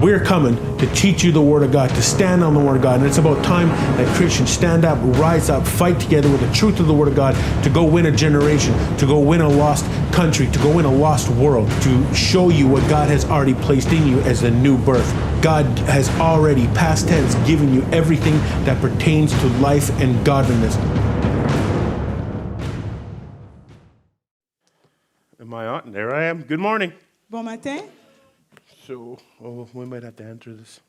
We're coming to teach you the Word of God, to stand on the Word of God. And it's about time that Christians stand up, rise up, fight together with the truth of the Word of God to go win a generation, to go win a lost country, to go win a lost world, to show you what God has already placed in you as a new birth. God has already, past tense, given you everything that pertains to life and godliness. Am I on? There I am. Good morning. Bon matin. So, we might have to answer this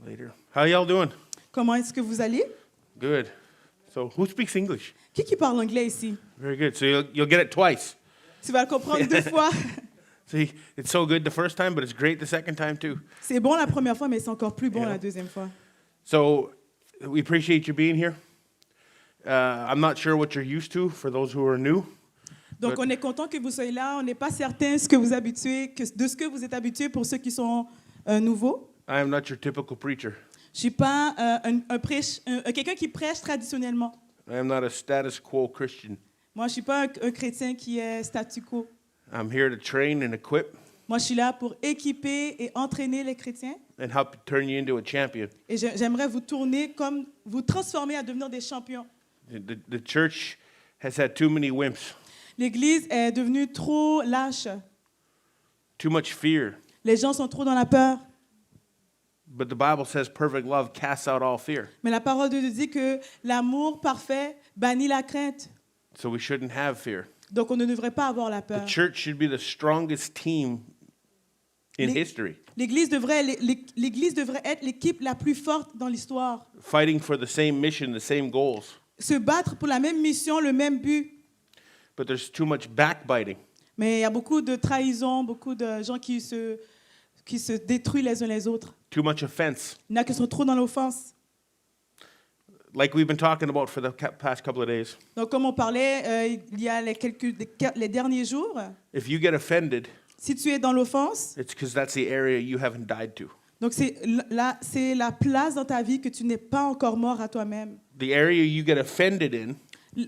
later. How y'all doing? Comment est-ce que vous allez? Good. So, who speaks English? Qui parle anglais ici? Very good. So you'll get it twice. Tu vas le comprendre 2 fois. See, it's so good the first time, but it's great the second time too. C'est bon la première fois, mais c'est encore plus bon la deuxième fois. So, we appreciate you being here. I'm not sure what you're used to for those who are new. Donc, on est content que vous soyez là. On n'est pas certain de ce que vous êtes habitués pour ceux qui sont nouveaux. I am not your typical preacher. Je suis pas quelqu'un qui prêche traditionnellement. I am not a status quo Christian. Moi, je suis pas un chrétien qui est statu quo. I'm here to train and equip Moi, je suis là pour équiper et entraîner les chrétiens. and help turn you into a champion. Et j'aimerais vous transformer à devenir des champions. The church has had too many wimps, L'Église est devenue trop lâche. too much fear. Les gens sont trop dans la peur. But the Bible says perfect love casts out all fear. Mais la parole de Dieu dit que l'amour parfait bannit la crainte. So we shouldn't have fear. Donc on ne devrait pas avoir la peur. The church should be the strongest team in Les- history, L'Église devrait être l'équipe la plus forte dans l'histoire. fighting for the same mission, the same goals. Se battre pour la même mission, le même but. But there's too much backbiting. Mais il y a beaucoup de trahison, beaucoup de gens qui se détruisent les uns les autres. Too much offense. Il y en a qui sont trop dans l'offense. Like we've been talking about for the past couple of days. Donc comme on parlait il y a les derniers jours, If you get offended, si tu es dans l'offense, it's because that's the area you haven't died to. donc c'est la place dans ta vie que tu n'es pas encore mort à toi-même. The area you get offended in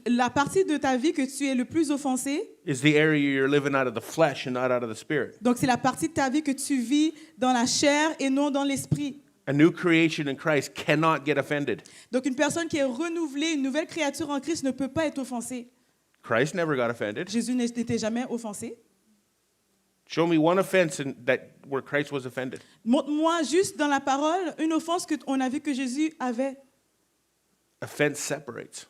La partie de ta vie que tu es le plus offensé, is the area you're living out of the flesh and not out of the spirit. donc c'est la partie de ta vie que tu vis dans la chair et non dans l'esprit. A new creation in Christ cannot get offended. Donc une personne qui est renouvelée, une nouvelle créature en Christ ne peut pas être offensée. Christ never got offended. Jésus n'était jamais offensé. Show me one offense where Christ was offended. Montre-moi juste dans la parole une offense qu'on a vu que Jésus avait. Offense separates.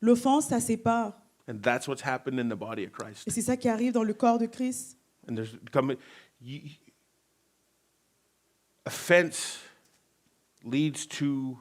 L'offense, ça sépare. And that's what's happened in the body of Et Christ. c'est ça qui arrive dans le corps de Christ. And there's offense leads to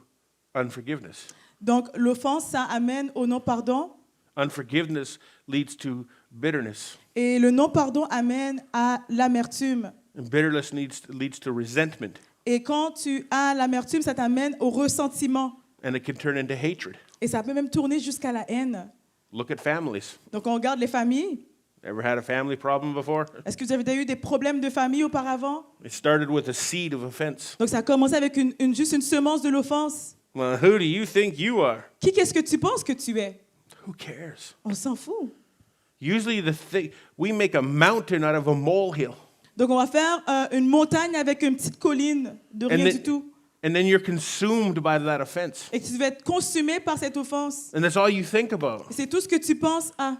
unforgiveness. Donc l'offense, ça amène au non-pardon. Unforgiveness leads to bitterness. Et le non-pardon amène à l'amertume. And bitterness leads to resentment. Et quand tu as l'amertume, ça t'amène au ressentiment. And it can turn into hatred. Et ça peut même tourner jusqu'à la haine. Look at families. Donc on regarde les familles. Ever had a family problem before? Est-ce que vous avez déjà eu des problèmes de famille auparavant? It started with a seed of offense. Donc ça a commencé avec juste une semence de l'offense. Well, who do you think you are? Qu'est-ce que tu penses que tu es? Who cares? On s'en fout. Usually we make a mountain out of a molehill. Donc on va faire une montagne avec une petite colline de rien du tout. And then you're consumed by that offense. Et tu vas être consumé par cette offense. And that's all you think about. C'est tout ce que tu penses à.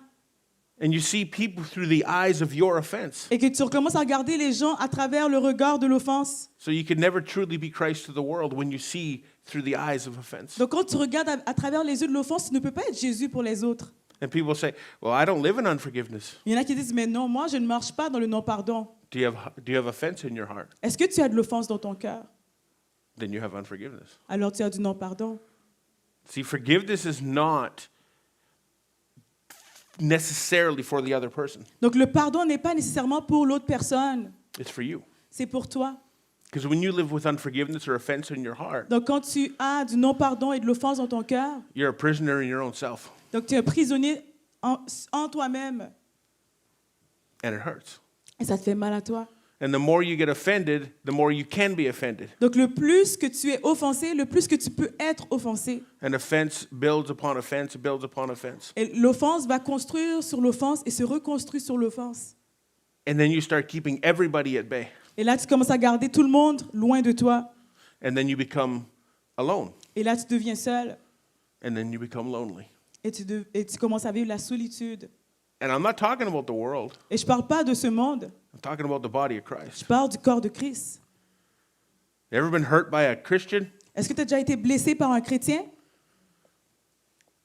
And you see people through the eyes of your offense. Et que tu recommences à regarder les gens à travers le regard de l'offense. So you can never truly be Christ to the world when you see through the eyes of offense. Donc quand tu regardes à travers les yeux de l'offense, tu ne peux pas être Jésus pour les autres. And people say, well, I don't live in unforgiveness. Il y en a qui disent, mais non, moi je ne marche pas dans le non-pardon. Do you have offense in your heart? Est-ce que tu as de l'offense dans ton cœur? Then you have unforgiveness. Alors tu as du non-pardon. See, forgiveness is not necessarily for the other person. Donc le pardon n'est pas nécessairement pour l'autre personne, It's for you. c'est pour toi. Because when you live with unforgiveness or offense in your heart, Donc quand tu as du non-pardon et de l'offense dans ton cœur, you're a prisoner in your own self. donc tu es prisonnier en toi-même And it hurts. et ça te fait mal à toi. And the more you get offended, the more you can be offended. Donc le plus que tu es offensé, le plus que tu peux être offensé. And offense builds upon offense, builds upon offense. Et l'offense va construire sur l'offense et se reconstruire sur l'offense. And then you start keeping everybody at bay. Et là, tu commences à garder tout le monde loin de toi. And then you become alone. Et là, tu deviens seul. And then you become lonely. Et tu commences à vivre la solitude. And I'm not talking about the world. Et je ne parle pas de ce monde. I'm talking about the body of Christ. Je parle du corps de Christ. You ever been hurt by a Christian? Est-ce que tu as déjà été blessé par un chrétien?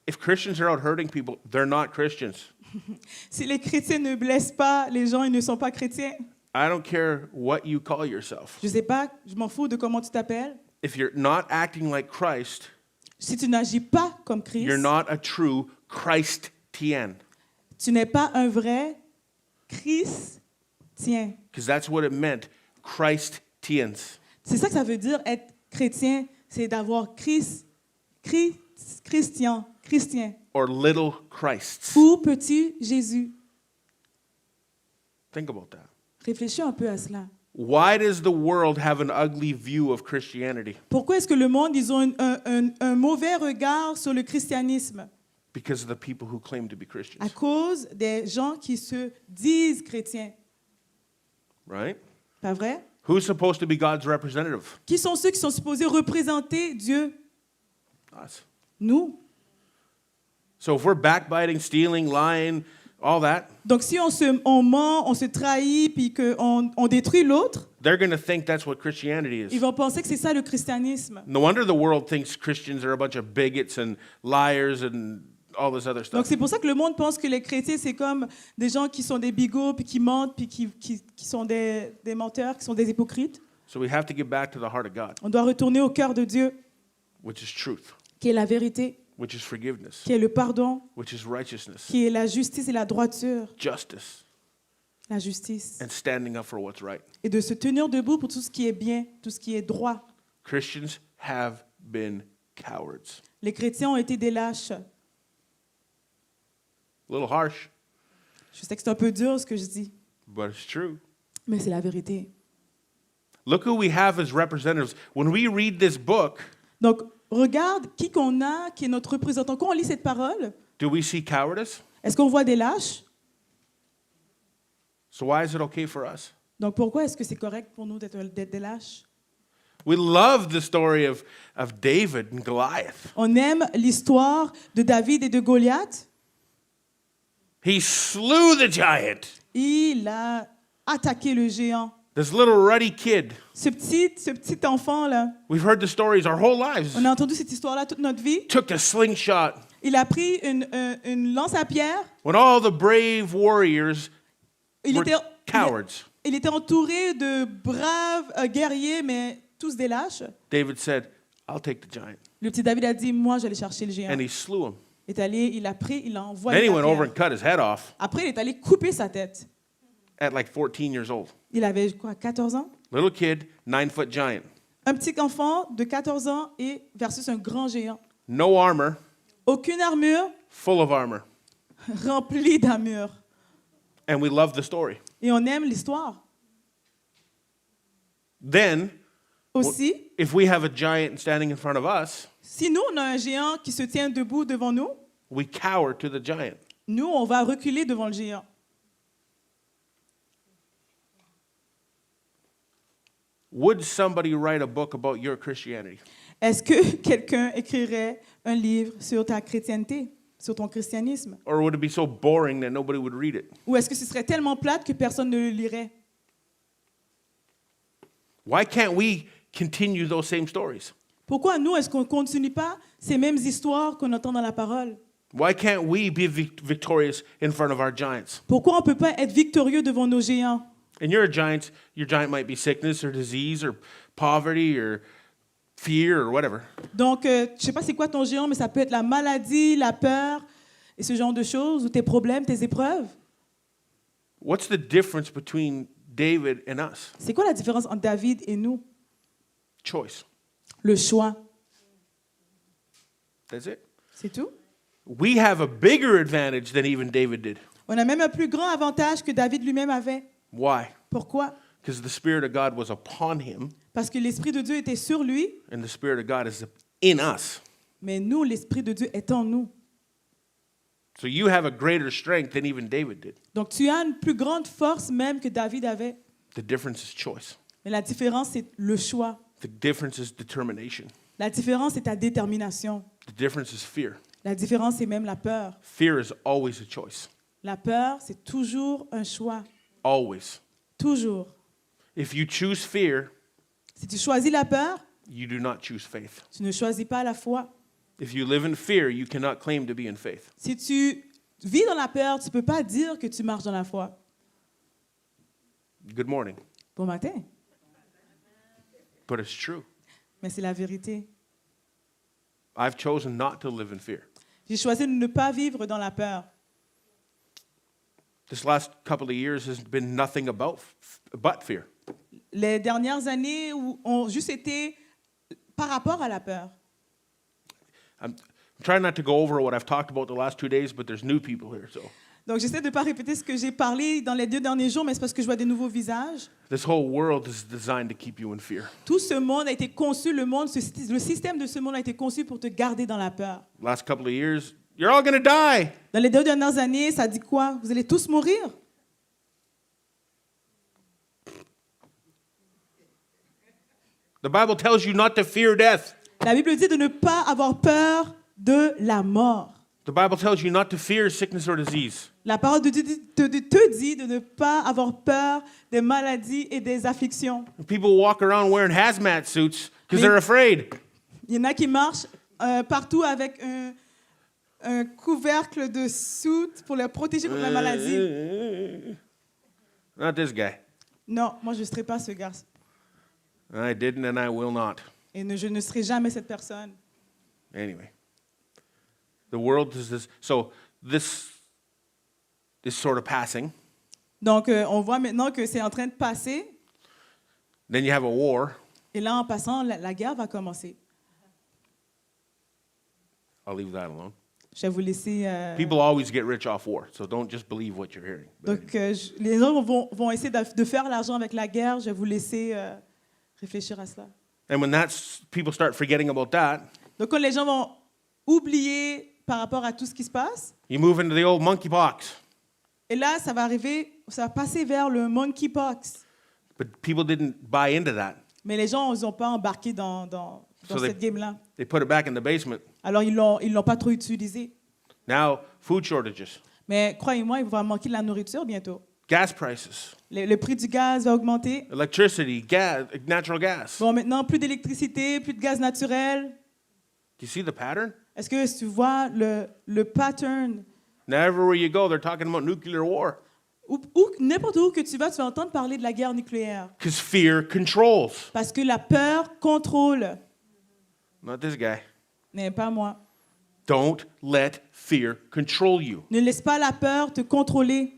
If Christians are out hurting people, they're not Christians. Si les chrétiens ne blessent pas les gens, ils ne sont pas chrétiens. I don't care what you call yourself. Je ne sais pas, je m'en fous de comment tu t'appelles. If you're not acting like Christ, Si tu n'agis pas comme Christ, you're not a true Christian. tu n'es pas un vrai Christien. Because that's what it meant, Christians. C'est ça que ça veut dire être chrétien, c'est d'avoir Christian, Or little Christs. ou petit Jésus. Think about that. Réfléchis un peu à cela. Why does the world have an ugly view of Christianity? Pourquoi est-ce que le monde, ils ont un mauvais regard sur le christianisme? Because of the people who claim to be À Christians. cause des gens qui se disent chrétiens. Right? Pas vrai? Who's supposed to be God's representative? Qui sont ceux qui sont supposés représenter Dieu? Us. Nous. So if we're backbiting, stealing, lying, all that, Donc si on ment, on se trahit, puis qu'on détruit l'autre, they're going to think that's what Christianity ils is. vont penser que c'est ça le christianisme. No wonder the world thinks Christians are a bunch of bigots and liars and all this other Donc stuff. c'est pour ça que le monde pense que les chrétiens, c'est comme des gens qui sont des bigots, puis qui mentent, puis qui sont des menteurs, qui sont des hypocrites. So we have to get back to the heart of God, On doit retourner au cœur de Dieu, which is truth, qui est la vérité, which is forgiveness, qui est le pardon, which is righteousness, qui est la justice et la droiture, justice, la justice, and standing up for what's right. et de se tenir debout pour tout ce qui est bien, tout ce qui est droit. Christians have been cowards. Les chrétiens ont été des lâches. A little harsh, Je sais que c'est un peu dur ce que je dis, but it's true. mais c'est la vérité. Look who we have as representatives. When we read this book, Donc, regarde qui qu'on a, qui est notre représentant. Quand on lit cette parole, do we see cowardice? est-ce qu'on voit des lâches? So why is it okay for us? Donc, pourquoi est-ce que c'est correct pour nous d'être des lâches? We love the story of David and Goliath. On aime l'histoire de David et de Goliath. He slew the giant. Il a attaqué le géant. This little ruddy kid. Ce petit enfant-là, We've heard the stories our whole lives. on a entendu cette histoire-là toute notre vie. Took a slingshot Il a pris une lance à pierre. when all the brave warriors Il were était, cowards. il était entouré de braves guerriers, mais tous des lâches. David said, I'll take the giant. Le petit David a dit, moi, j'allais chercher le géant. And he slew him. Il est allé, il a pris, il a Then envoyé he la went pierre. over and cut his head off Après, il est allé couper sa tête. at like 14 years old. Il avait quoi, 14 ans? Little kid, 9-foot giant. Un petit enfant de 14 ans et versus un grand géant. No armor, Aucune armure, full of armor. remplie d'armure. And we love the story. Et on aime l'histoire. Then, Aussi, if we have a giant standing in front of us, si nous, on a un géant qui se tient debout devant nous, we cower to the giant. nous, on va reculer devant le géant. Would somebody write a book about your Christianity? Est-ce que quelqu'un écrirait un livre sur ta chrétienté, sur ton christianisme? Or would it be so boring that nobody would read it? Ou est-ce que ce serait tellement plate que personne ne le lirait? Why can't we continue those same stories? Pourquoi nous, est-ce qu'on ne continue pas ces mêmes histoires qu'on entend dans la parole? Why can't we be victorious in front of our giants? Pourquoi on ne peut pas être victorieux devant nos géants? And you're a giant, your giant might be sickness or disease or poverty or fear or whatever. Donc, je ne sais pas c'est quoi ton géant, mais ça peut être la maladie, la peur et ce genre de choses, ou tes problèmes, tes épreuves. What's the difference between David and us? C'est quoi la différence entre David et nous? Choice. Le choix. That's it. C'est tout? We have a bigger advantage than even David did. On a même un plus grand avantage que David lui-même avait. Why? Pourquoi? Because the Spirit of God was upon him, Parce que l'Esprit de Dieu était sur lui, and the Spirit of God is in us. mais nous, l'Esprit de Dieu est en nous. So you have a greater strength than even David did. Donc, tu as une plus grande force même que David avait. The difference is choice. Mais la différence, c'est le choix. The difference is determination. La différence, c'est ta détermination. The difference is fear. La différence, c'est même la peur. Fear is always a choice. La peur, c'est toujours un choix. Always. Toujours. If you choose fear, Si tu choisis la peur, you do not choose faith. tu ne choisis pas la foi. If you live in fear, you cannot claim to be in faith. Si tu vis dans la peur, tu ne peux pas dire que tu marches dans la foi. Good morning. Bon matin. But it's true. Mais c'est la vérité. I've chosen not to live in fear. J'ai choisi de ne pas vivre dans la peur. This last couple of years has been nothing but fear. Les dernières années ont juste été par rapport à la peur. I'm trying not to go over what I've talked about the last 2 days, but there's new people here, so Donc, j'essaie de ne pas répéter ce que j'ai parlé dans les 2 derniers jours, mais c'est parce que je vois des nouveaux visages. this whole world is designed to keep you in fear. Tout ce monde a été conçu, le système de ce monde a été conçu pour te garder dans la peur. Last couple of years, you're all going to die. Dans les 2 dernières années, ça dit quoi? Vous allez tous mourir. The Bible tells you not to fear death. La Bible dit de ne pas avoir peur de la mort. The Bible tells you not to fear sickness or disease. La parole de Dieu te dit de ne pas avoir peur des maladies et des afflictions. People walk around wearing hazmat suits because Mais- they're afraid. Il y en a qui marchent partout avec un couvercle de soute pour les protéger contre la maladie. Not this guy. Non, moi je ne serai pas ce garçon. I didn't and I will not. Et je ne serai jamais cette personne. Anyway. The world is this. So this is sort of passing. Donc on voit maintenant que c'est en train de passer. Then you have a war. Et là, en passant, la guerre va commencer. I'll leave that alone. Je vais vous laisser... People always get rich off war, so don't just believe what you're hearing. But Donc, les gens vont essayer de faire l'argent avec la guerre. Je vais vous laisser réfléchir à cela. and when people start forgetting about that, Donc, quand les gens vont oublier par rapport à tout ce qui se passe, you move into the old monkeypox. et là, ça va passer vers le monkeypox. But people didn't buy into that. Mais les gens, ils n'ont pas embarqué dans So cette game-là. They put it back in the basement. Alors, ils l'ont pas trop utilisé. Now, food shortages, Mais croyez-moi, il va manquer de la nourriture bientôt. gas prices, Le prix du gaz va augmenter. electricity, gas, natural gas. Bon, maintenant, plus d'électricité, plus de gaz naturel. Do you see the pattern? Est-ce que tu vois le pattern? Now, everywhere you go, they're talking about nuclear war N'importe où que tu vas entendre parler de la guerre nucléaire. because fear controls. Parce que la peur contrôle. Not this guy. Mais pas moi. Don't let fear control you. Ne laisse pas la peur te contrôler.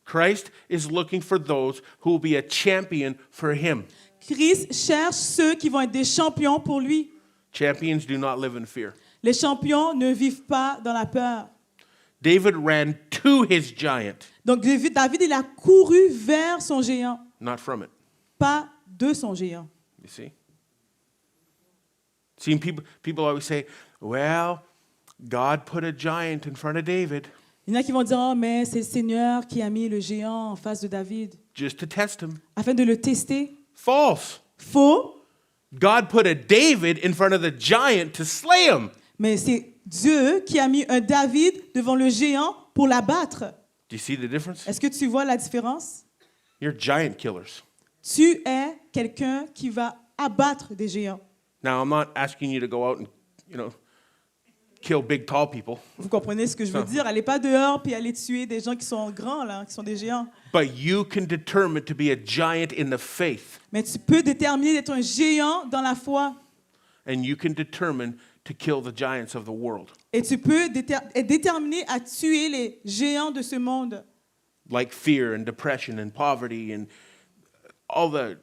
Christ is looking for those who will be a champion for him. Christ cherche ceux qui vont être des champions pour lui. Champions do not live in fear. Les champions ne vivent pas dans la peur. David ran to his giant, Donc David, il a couru vers son géant, not from it. pas de son géant. You see? See, people always say, well, God put a giant in front of David Il y en a qui vont dire, oh, mais c'est le Seigneur qui a mis le géant en face de David, just to test him. afin de le tester. False. Faux, God put a David in front of the giant to slay him. mais c'est Dieu qui a mis un David devant le géant pour l'abattre. Do you see the difference? Est-ce que tu vois la différence? You're giant killers. Tu es quelqu'un qui va abattre des géants. Now, I'm not asking you to go out and, kill big, tall people. Vous comprenez ce que je veux dire? Allez pas dehors puis allez tuer des gens qui sont grands, là, qui sont des géants. But you can determine to be a giant in the faith. Mais tu peux déterminer d'être un géant dans la foi. And you can determine to kill the giants of the world. Et tu peux être déterminé à tuer les géants de ce monde. Like fear and depression and poverty and all the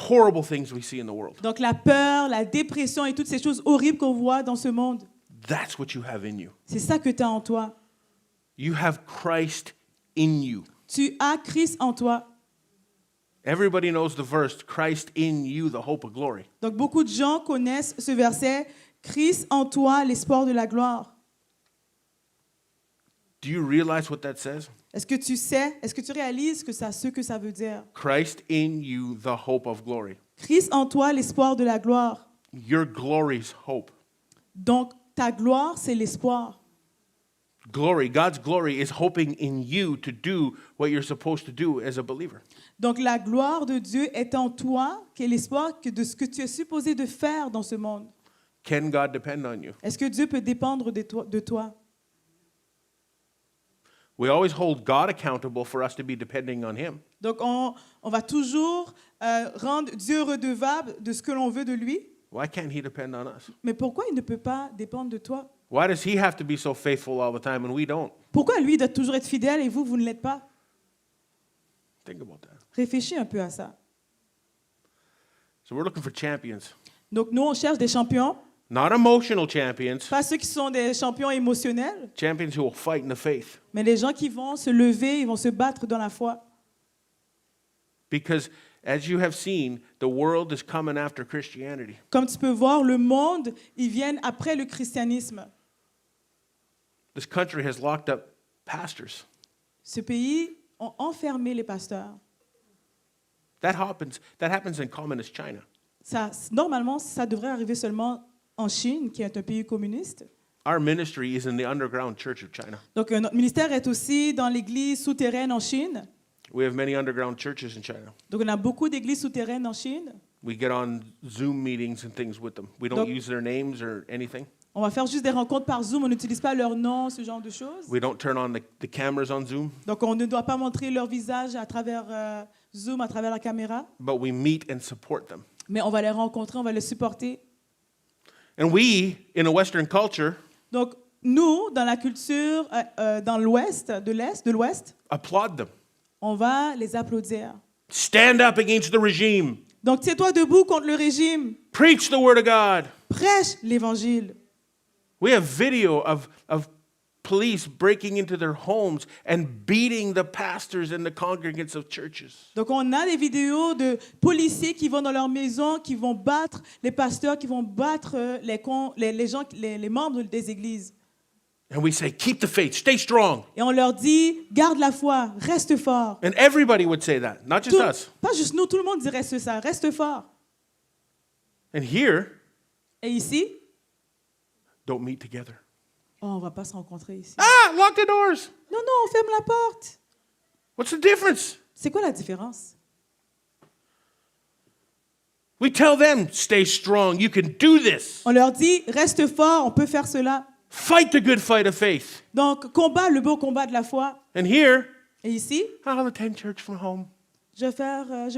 horrible things we see in the world. Donc la peur, la dépression et toutes ces choses horribles qu'on voit dans ce monde. That's what you have in you. C'est ça que tu as en toi. You have Christ in you. Tu as Christ en toi. Everybody knows the verse, Christ in you, the hope of glory. Donc beaucoup de gens connaissent ce verset, Christ en toi, l'espoir de la gloire. Do you realize what that says? Est-ce que tu sais, est-ce que tu réalises ce que ça veut dire? Christ in you, the hope of glory. Christ en toi, l'espoir de la gloire. Your glory's hope. Donc, ta gloire, c'est l'espoir. Glory, God's glory is hoping in you to do what you're supposed to do as a believer. Donc, la gloire de Dieu est en toi, qui est l'espoir de ce que tu es supposé de faire dans ce monde. Can God depend on you? Est-ce que Dieu peut dépendre de toi? We always hold God accountable for us to be depending on Him. Donc, on va toujours rendre Dieu redevable de ce que l'on veut de lui. Why can't He depend on us? Mais pourquoi il ne peut pas dépendre de toi? Why does He have to be so faithful all the time and we don't? Pourquoi lui doit toujours être fidèle et vous ne l'êtes pas? Think about that. Réfléchis un peu à ça. So we're looking for champions. Donc, nous, on cherche des champions, Not emotional champions, pas ceux qui sont des champions émotionnels, champions who will fight in the faith. mais les gens qui vont se lever, ils vont se battre dans la foi. Because as you have seen, the world is coming after Christianity. Comme tu peux voir, le monde, ils viennent après le christianisme. This country has locked up pastors. Ce pays a enfermé les pasteurs. That happens in communist China. Normalement, ça devrait arriver seulement en Chine, qui est un pays communiste. Our ministry is in the underground church of China. Donc, notre ministère est aussi dans l'église souterraine en Chine. We have many underground churches in China. Donc, on a beaucoup d'églises souterraines en Chine. We get on Zoom meetings and things with them. We don't Donc- use their names or anything. On va faire juste des rencontres par Zoom. On n'utilise pas leur nom, ce genre de choses. We don't turn on the cameras on Zoom, Donc, on ne doit pas montrer leur visage à travers Zoom, à travers la caméra. but we meet and support them. Mais on va les rencontrer, on va les supporter. And we, in a Western culture, Donc, nous, dans la culture, dans l'Ouest, de l'Ouest, applaud them. on va les applaudir. Stand up against the regime. Donc, tiens-toi debout contre le régime. Preach the word of God. Prêche l'Évangile. We have video of police breaking into their homes and beating the pastors and the congregants of churches. Donc, on a des vidéos de policiers qui vont dans leur maison, qui vont battre les pasteurs, qui vont battre les gens, les membres des églises. And we say, keep the faith, stay strong. Et on leur dit, garde la foi, reste fort. And everybody would say that, not just us. Pas juste nous, tout le monde dirait ça, reste fort. And here, Et ici, don't meet together. oh, on ne va pas se rencontrer ici. Ah, lock the doors. Non, non, on ferme la porte. What's the difference? C'est quoi la différence? We tell them, stay strong, you can do this. On leur dit, reste fort, on peut faire cela. Fight the good fight of faith. Donc, combat le beau combat de la foi. And here, Et ici, I'll attend church from home. je vais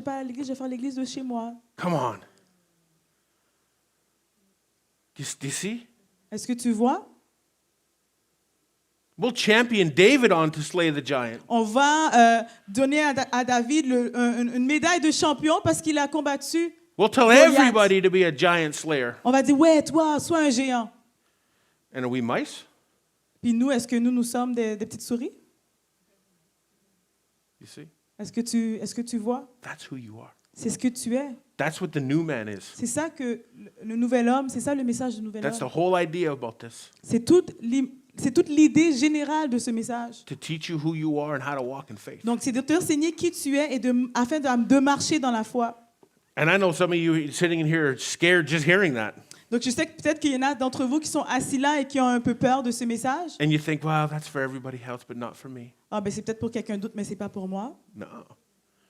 pas à l'église, je vais faire l'église de chez moi. Come on. Do you see? Est-ce que tu vois? We'll champion David on to slay the giant. On va donner à David une médaille de champion parce qu'il a combattu. We'll tell Goliath. everybody to be a giant slayer. On va dire, ouais, toi, sois un géant. And are we mice? Puis nous, est-ce que nous sommes des petites souris? You see? Est-ce que tu vois? That's who you are. C'est ce que tu es. That's what the new man is. C'est ça que le nouvel homme, c'est ça le message du nouvel That's the homme. whole idea about this. C'est toute l'idée générale de ce message. To teach you who you are and how to walk in faith. Donc, c'est de t'enseigner qui tu es et afin de marcher dans la foi. And I know some of you sitting in here are scared just hearing that. Donc, je sais que peut-être qu'il y en a d'entre vous qui sont assis là et qui ont un peu peur de ce message. And you think, wow, that's for everybody else, but not for me. Ah, ben c'est peut-être pour quelqu'un d'autre, mais c'est pas pour moi. No.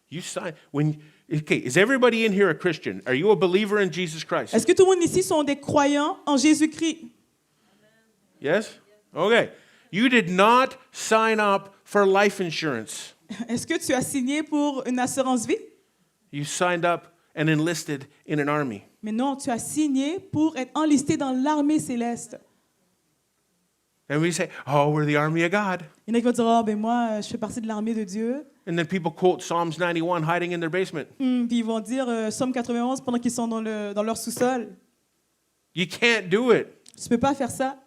You sign okay, is everybody in here a Christian? Are you a believer in Jesus Christ? Est-ce que tout le monde ici sont des croyants en Jésus-Christ? Yes? Okay. You did not sign up for life insurance. Est-ce que tu as signé pour une assurance vie? You signed up and enlisted in an army. Mais non, tu as signé pour être enlisté dans l'armée céleste. And we say, oh, we're the army of God. Il y en a qui vont dire, ah, ben moi, je fais partie de l'armée de Dieu. And then people quote Psalms 91 hiding in their basement. Puis ils vont dire Somme 91 pendant qu'ils sont dans leur sous-sol. You can't do it. Tu ne peux pas faire ça.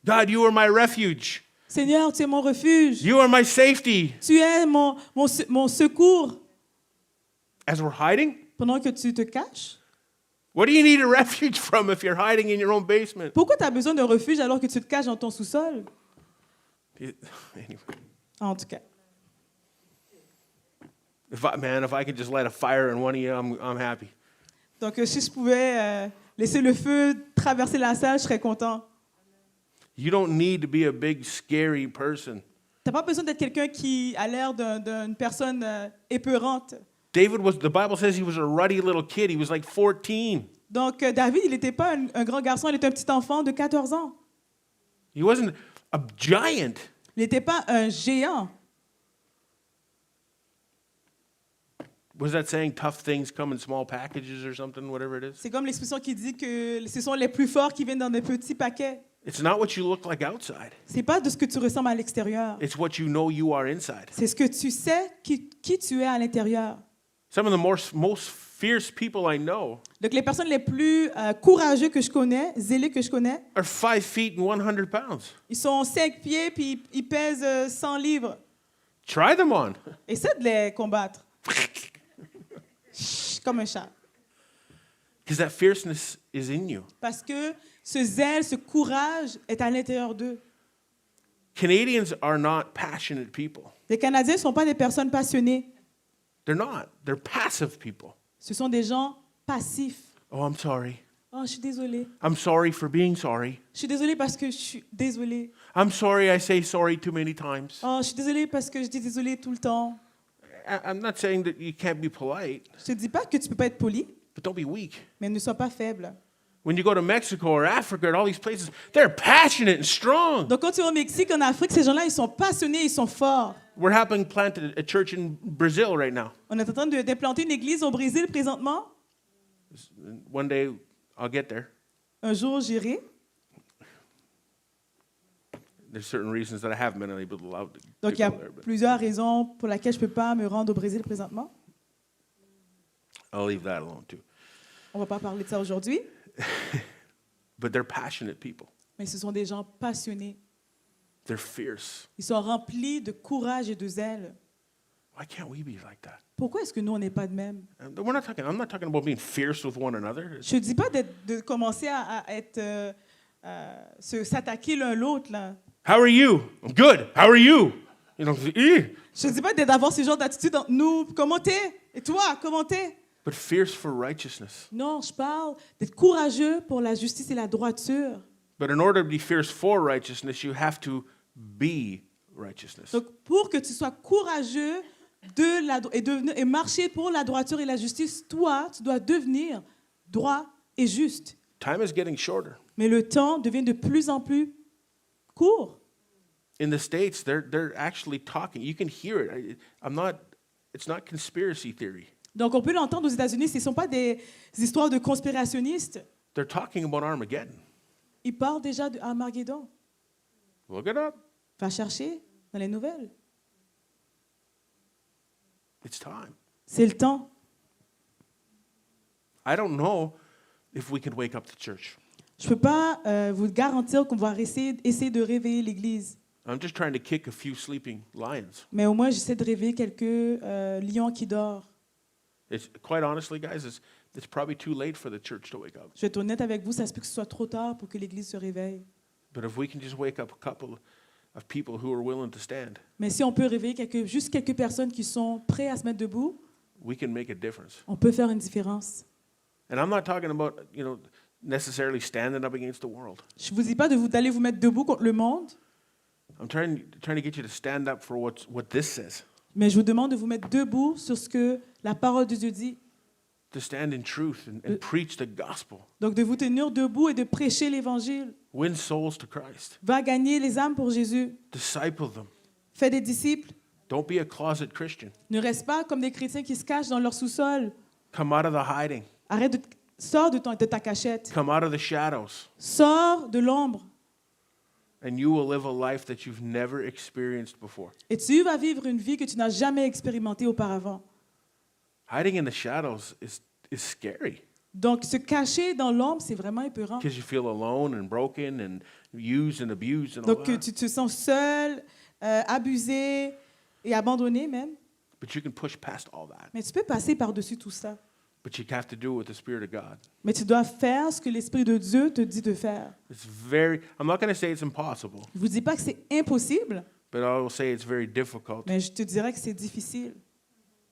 God, you are my refuge. Seigneur, tu es mon refuge. You are my safety. Tu es mon secours. As we're hiding, Pendant que tu te caches. what do you need a refuge from if you're hiding in your own basement? Pourquoi tu as besoin d'un refuge alors que tu te caches dans ton sous-sol? Anyway, En tout cas. if I could just light a fire in one of you, I'm happy. Donc, si je pouvais laisser le feu traverser la salle, je serais content. You don't need to be a big, scary person. T'as pas besoin d'être quelqu'un qui a l'air d'une personne épeurante. The Bible says he was a ruddy little kid. He was like 14. Donc, David, il n'était pas un grand garçon, il était un petit enfant de 14 ans. He wasn't a giant. Il n'était pas un géant. Was that saying tough things come in small packages or something, whatever it is? C'est comme l'expression qui dit que ce sont les plus forts qui viennent dans des petits paquets. It's not what you look like outside. C'est pas de ce que tu ressembles à l'extérieur. It's what you know you are inside. C'est ce que tu sais qui tu es à l'intérieur. Some of the most fierce people I know Donc, les personnes les plus courageux que je connais, zélés que je connais, are 5 feet and 100 pounds. ils sont 5 pieds puis ils pèsent 100 livres. Try them on. Essaie de les combattre. Chut, comme un chat. Because that fierceness is in you. Parce que ce zèle, ce courage est à l'intérieur d'eux. Canadians are not passionate people. Les Canadiens ne sont pas des personnes passionnées. They're not. They're passive people. Ce sont des gens passifs. Oh, I'm sorry. Oh, je suis désolée. I'm sorry for being sorry. Je suis désolée parce que je suis désolée. I'm sorry I say sorry too many times. Oh, je suis désolée parce que je dis désolée tout le temps. I'm not saying that you can't be polite, Je te dis pas que tu peux pas être poli, but don't be weak. mais ne sois pas faible. When you go to Mexico or Africa and all these places, they're passionate and strong. Donc quand tu es au Mexique, en Afrique, ces gens-là, ils sont passionnés, ils sont forts. We're helping plant a church in Brazil right now. On est en train d'implanter une église au Brésil présentement. One day I'll get there. Un jour, j'irai. There's certain reasons that I haven't been able to Donc il y a go there, but plusieurs raisons pour lesquelles je peux pas me rendre au Brésil présentement. I'll leave that alone too. On va pas parler de ça aujourd'hui, But they're passionate people. mais ce sont des gens passionnés. They're fierce. Ils sont remplis de courage et de zèle. Why can't we be like that? Pourquoi est-ce que nous, on n'est pas de même? I'm not talking about being fierce with one another. Je ne dis pas de commencer à être, s'attaquer l'un l'autre. Là. How are you? I'm good. How are you? You know, Je ne dis pas d'avoir ce genre d'attitude entre nous. Comment t'es? Et toi, comment t'es? but fierce for righteousness. Non, je parle d'être courageux pour la justice et la droiture. But in order to be fierce for righteousness, you have to be righteousness. Donc, pour que tu sois courageux et marcher pour la droiture et la justice, toi, tu dois devenir droit et juste. Time is getting shorter. Mais le temps devient de plus en plus court. In the States, they're actually talking. You can hear it. It's not conspiracy theory. Donc, on peut l'entendre aux États-Unis, ce ne sont pas des histoires de conspirationnistes. They're talking about Armageddon. Ils parlent déjà d'Armageddon. Look it up. Va chercher dans les nouvelles. It's time. C'est le temps. I don't know if we can wake up the church. Je ne peux pas vous garantir qu'on va essayer de réveiller l'Église. I'm just trying to kick a few sleeping lions. Mais au moins, j'essaie de réveiller quelques lions qui dorment. It's quite honestly, guys, it's probably too late for the church to wake up. Je vais être honnête avec vous, ça se peut que ce soit trop tard pour que l'Église se réveille. But if we can just wake up a couple of people who are willing to stand, Mais si on peut réveiller juste quelques personnes qui sont prêtes à se mettre debout, we can make a difference. on peut faire une différence. And I'm not talking about, necessarily standing up against the world. Je ne vous dis pas d'aller vous mettre debout contre le monde, I'm trying to get you to stand up for what this says. mais je vous demande de vous mettre debout sur ce que la parole de Dieu dit. To stand in truth and preach the gospel. Donc de vous tenir debout et de prêcher l'Évangile. Win souls to Christ. Va gagner les âmes pour Jésus. Disciple them. Fais des disciples. Don't be a closet Christian. Ne reste pas comme des chrétiens qui se cachent dans leur sous-sol. Come out of the hiding. Sors de ta cachette. Come out of the shadows. Sors de l'ombre. And you will live a life that you've never experienced before. Et tu vas vivre une vie que tu n'as jamais expérimentée auparavant. Hiding in the shadows is scary. Donc, se cacher dans l'ombre, c'est vraiment épeurant. Because you feel alone and broken and used and abused and all Donc, that. tu te sens seul, abusé et abandonné même. But you can push past all that. Mais tu peux passer par-dessus tout ça. But you have to do it with the Spirit of God. Mais tu dois faire ce que l'Esprit de Dieu te dit de faire. I'm not going to say it's impossible, Je ne vous dis pas que c'est impossible, but I will say it's very difficult mais je te dirais que c'est difficile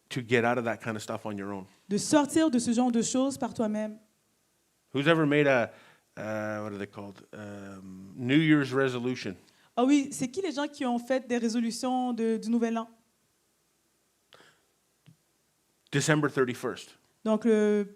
to get out of that kind of stuff on your own. de sortir de ce genre de choses par toi-même. Who's ever made what are they called? New Year's resolution? Ah oui, c'est qui les gens qui ont fait des résolutions du Nouvel An? December 31st. Donc, le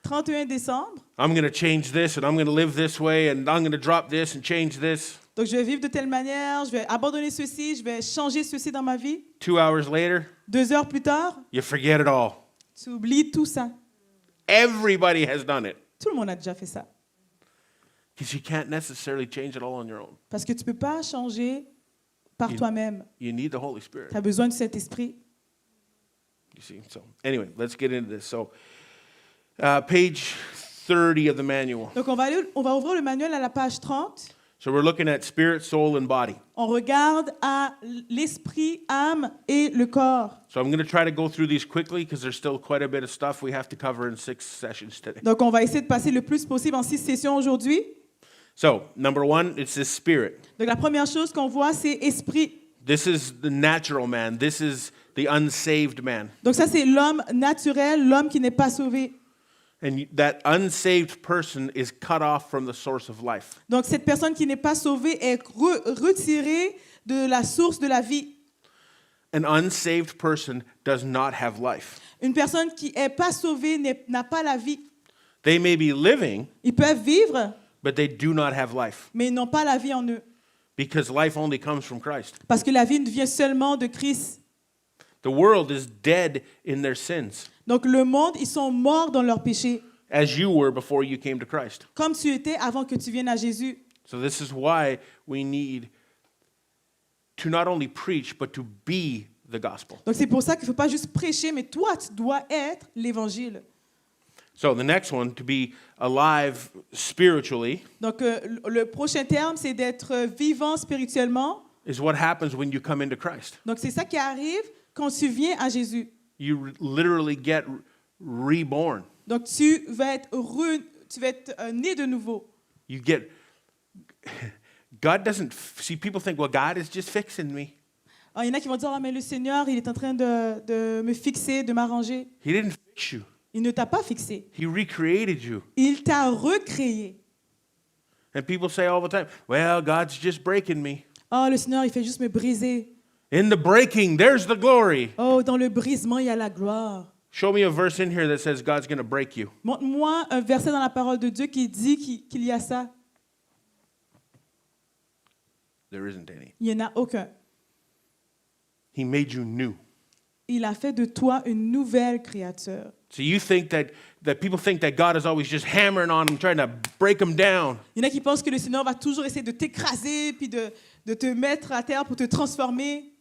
31 décembre, I'm going to change this and I'm going to live this way and I'm going to drop this and change this. donc je vais vivre de telle manière, je vais abandonner ceci, je vais changer ceci dans ma vie. 2 hours later, 2 heures plus tard, you forget it all. tu oublies tout ça. Everybody has done it Tout le monde a déjà fait ça. because you can't necessarily change it all on your own. Parce que tu ne peux pas changer par You- toi-même. You need the Holy Spirit. Tu as besoin du Saint-Esprit. You see? So, anyway, let's get into this. So, page 30 of the manual. Donc, on va ouvrir le manuel à la page 30. So, we're looking at spirit, soul, and body. On regarde à l'esprit, âme et le corps. So, I'm going to try to go through these quickly because there's still quite a bit of stuff we have to cover in 6 sessions today. Donc, on va essayer de passer le plus possible en 6 sessions aujourd'hui. So, number 1, it's this spirit. Donc, la première chose qu'on voit, c'est esprit. This is the natural man. This is the unsaved man. Donc, ça, c'est l'homme naturel, l'homme qui n'est pas sauvé. And that unsaved person is cut off from the source of life. Donc, cette personne qui n'est pas sauvée est retirée de la source de la vie. An unsaved person does not have life. Une personne qui n'est pas sauvée n'a pas la vie. They may be living, Ils peuvent vivre, but they do not have life mais ils n'ont pas la vie en eux. because life only comes from Christ. Parce que la vie ne vient seulement de Christ. The world is dead in their sins, Donc, le monde, ils sont morts dans leurs péchés, as you were before you came to Christ. comme tu étais avant que tu viennes à Jésus. So this is why we need to not only preach, but to be the gospel. Donc, c'est pour ça qu'il ne faut pas juste prêcher, mais toi, tu dois être l'Évangile. So the next one, to be alive spiritually, Donc, le prochain terme, c'est d'être vivant spirituellement. is what happens when you come into Christ. Donc, c'est ça qui arrive quand tu viens à Jésus. You literally get reborn. Donc, tu vas être, né de nouveau. You get, God doesn't, see, people think, well, God is just fixing me. Alors, il y en a qui vont dire, ah, mais le Seigneur, il est en train de me fixer, de m'arranger. He didn't fix you. Il ne t'a pas fixé. He recreated you. Il t'a recréé. And people say all the time, well, God's just breaking me. Oh, le Seigneur, il fait juste me briser. In the breaking, there's the glory. Oh, dans le brisement, il y a la gloire. Show me a verse in here that says God's going to break you. Montre-moi un verset dans la parole de Dieu qui dit qu'il y a ça. There isn't any. Il n'y en a aucun. He made you new. Il a fait de toi une nouvelle créature. So you think that people think that God is always just hammering on them, trying to break them down. Il y en a qui pensent que le Seigneur va toujours essayer de t'écraser puis de te mettre à terre pour te transformer.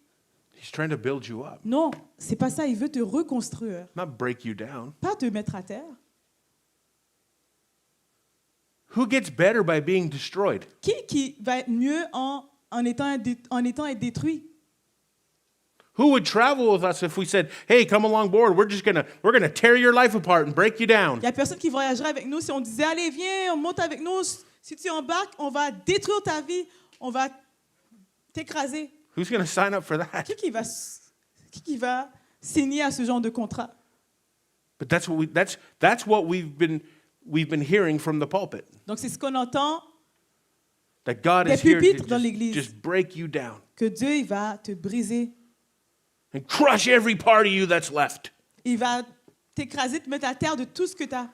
He's trying to build you up, Non, c'est pas ça. Il veut te reconstruire, not break you down. pas te mettre à terre. Who gets better by being destroyed? Qui va être mieux en étant détruit? Who would travel with us if we said, "Hey, come along board. We're gonna tear your life apart and break you down"? Il y a personne qui voyagerait avec nous si on disait allez viens, on monte avec nous. Si tu embarques, on va détruire ta vie, on va t'écraser. Who's going to sign up for that? Qui va signer à ce genre de contrat? But that's what we've been hearing from the pulpit. Donc c'est ce qu'on entend, That God Des is here pupitres to dans l'église. just break you down que Dieu il va te briser. and crush every part of you that's left. Il va t'écraser, te mettre à terre de tout ce que tu as.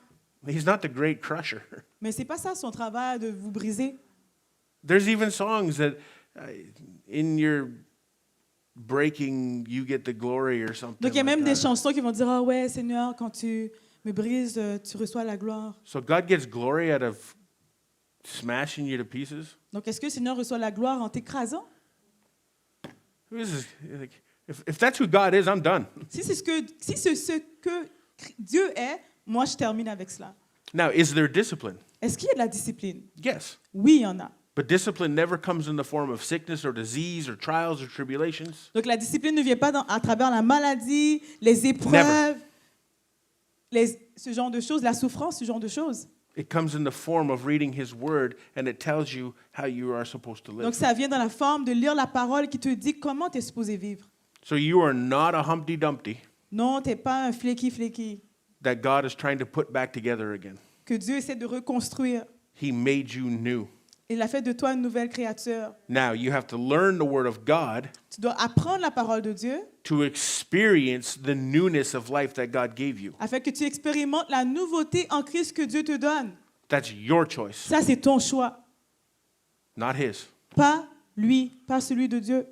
He's not the great crusher. Mais c'est pas ça son travail de vous briser. There's even songs that in your breaking you get the glory or something. Donc il y a like même des that. chansons qui vont dire ah ouais Seigneur quand tu me brises tu reçois la gloire. So God gets glory out of smashing you to pieces. Donc est-ce que le Seigneur reçoit la gloire en t'écrasant? If that's who God is, I'm done. Si c'est ce que Dieu est, moi je termine avec cela. Now, is there discipline? Est-ce qu'il y a de la discipline? Yes. Oui, il y en a. But discipline never comes in the form of sickness or disease or trials or tribulations. Donc la discipline ne vient pas à travers la maladie, les épreuves. ce genre de choses, la souffrance, ce genre de choses. It comes in the form of reading His Word, and it tells you how you are supposed to live. Donc, ça vient dans la forme de lire la parole qui te dit comment tu es supposé vivre. So you are not a Humpty Dumpty Non, tu n'es pas un fléki that God is trying to put back together again. que Dieu essaie de reconstruire. He made you new. Il a fait de toi une nouvelle créature. Now you have to learn the Word of God Tu dois apprendre la parole de Dieu to experience the newness of life that God gave you. afin que tu expérimentes la nouveauté en Christ que Dieu te donne. That's your choice, Ça, c'est ton choix. not His. Pas lui, pas celui de Dieu.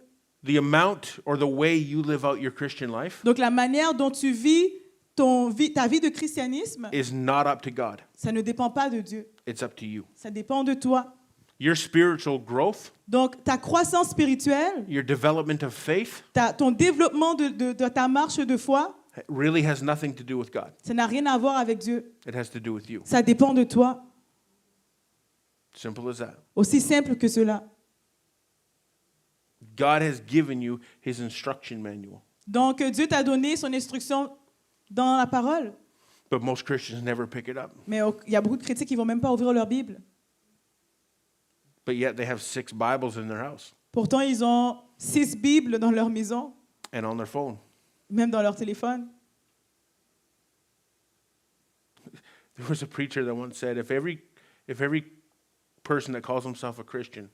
The amount or the way you live out your Christian life Donc, la manière dont tu vis ta vie de christianisme, is not up to God. ça ne dépend pas de Dieu. It's up to you. Ça dépend de toi. Your spiritual growth, Donc, ta croissance spirituelle, your development of faith, ton développement de ta marche de foi, really has nothing to do with God. ça n'a rien à voir avec Dieu. It has to do with you. Ça dépend de toi. Simple as that. Aussi simple que cela. God has given you His instruction manual. Donc, Dieu t'a donné son instruction dans la parole. But most Christians never pick it up. Mais il y a beaucoup de chrétiens qui ne vont même pas ouvrir leur Bible. But yet they have 6 Bibles in their house Pourtant, ils ont 6 Bibles dans leur maison, and on their phone. même dans leur téléphone. There was a preacher that once said, if every person that calls himself a Christian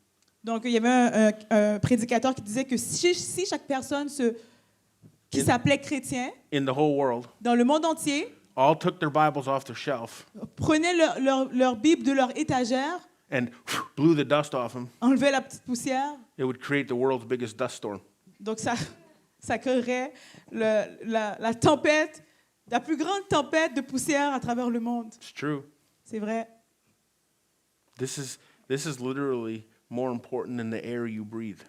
Donc, il y avait un prédicateur qui disait que si chaque personne qui s'appelait chrétien, in the whole world dans le monde entier, all took their Bibles off their shelf prenait leur Bible de leur étagère, and blew the dust off them, enlevait la petite poussière, it would create the world's biggest dust storm. donc ça créerait la tempête, la plus grande tempête de poussière à travers le monde. It's true. C'est vrai. This is literally more important than the air you breathe.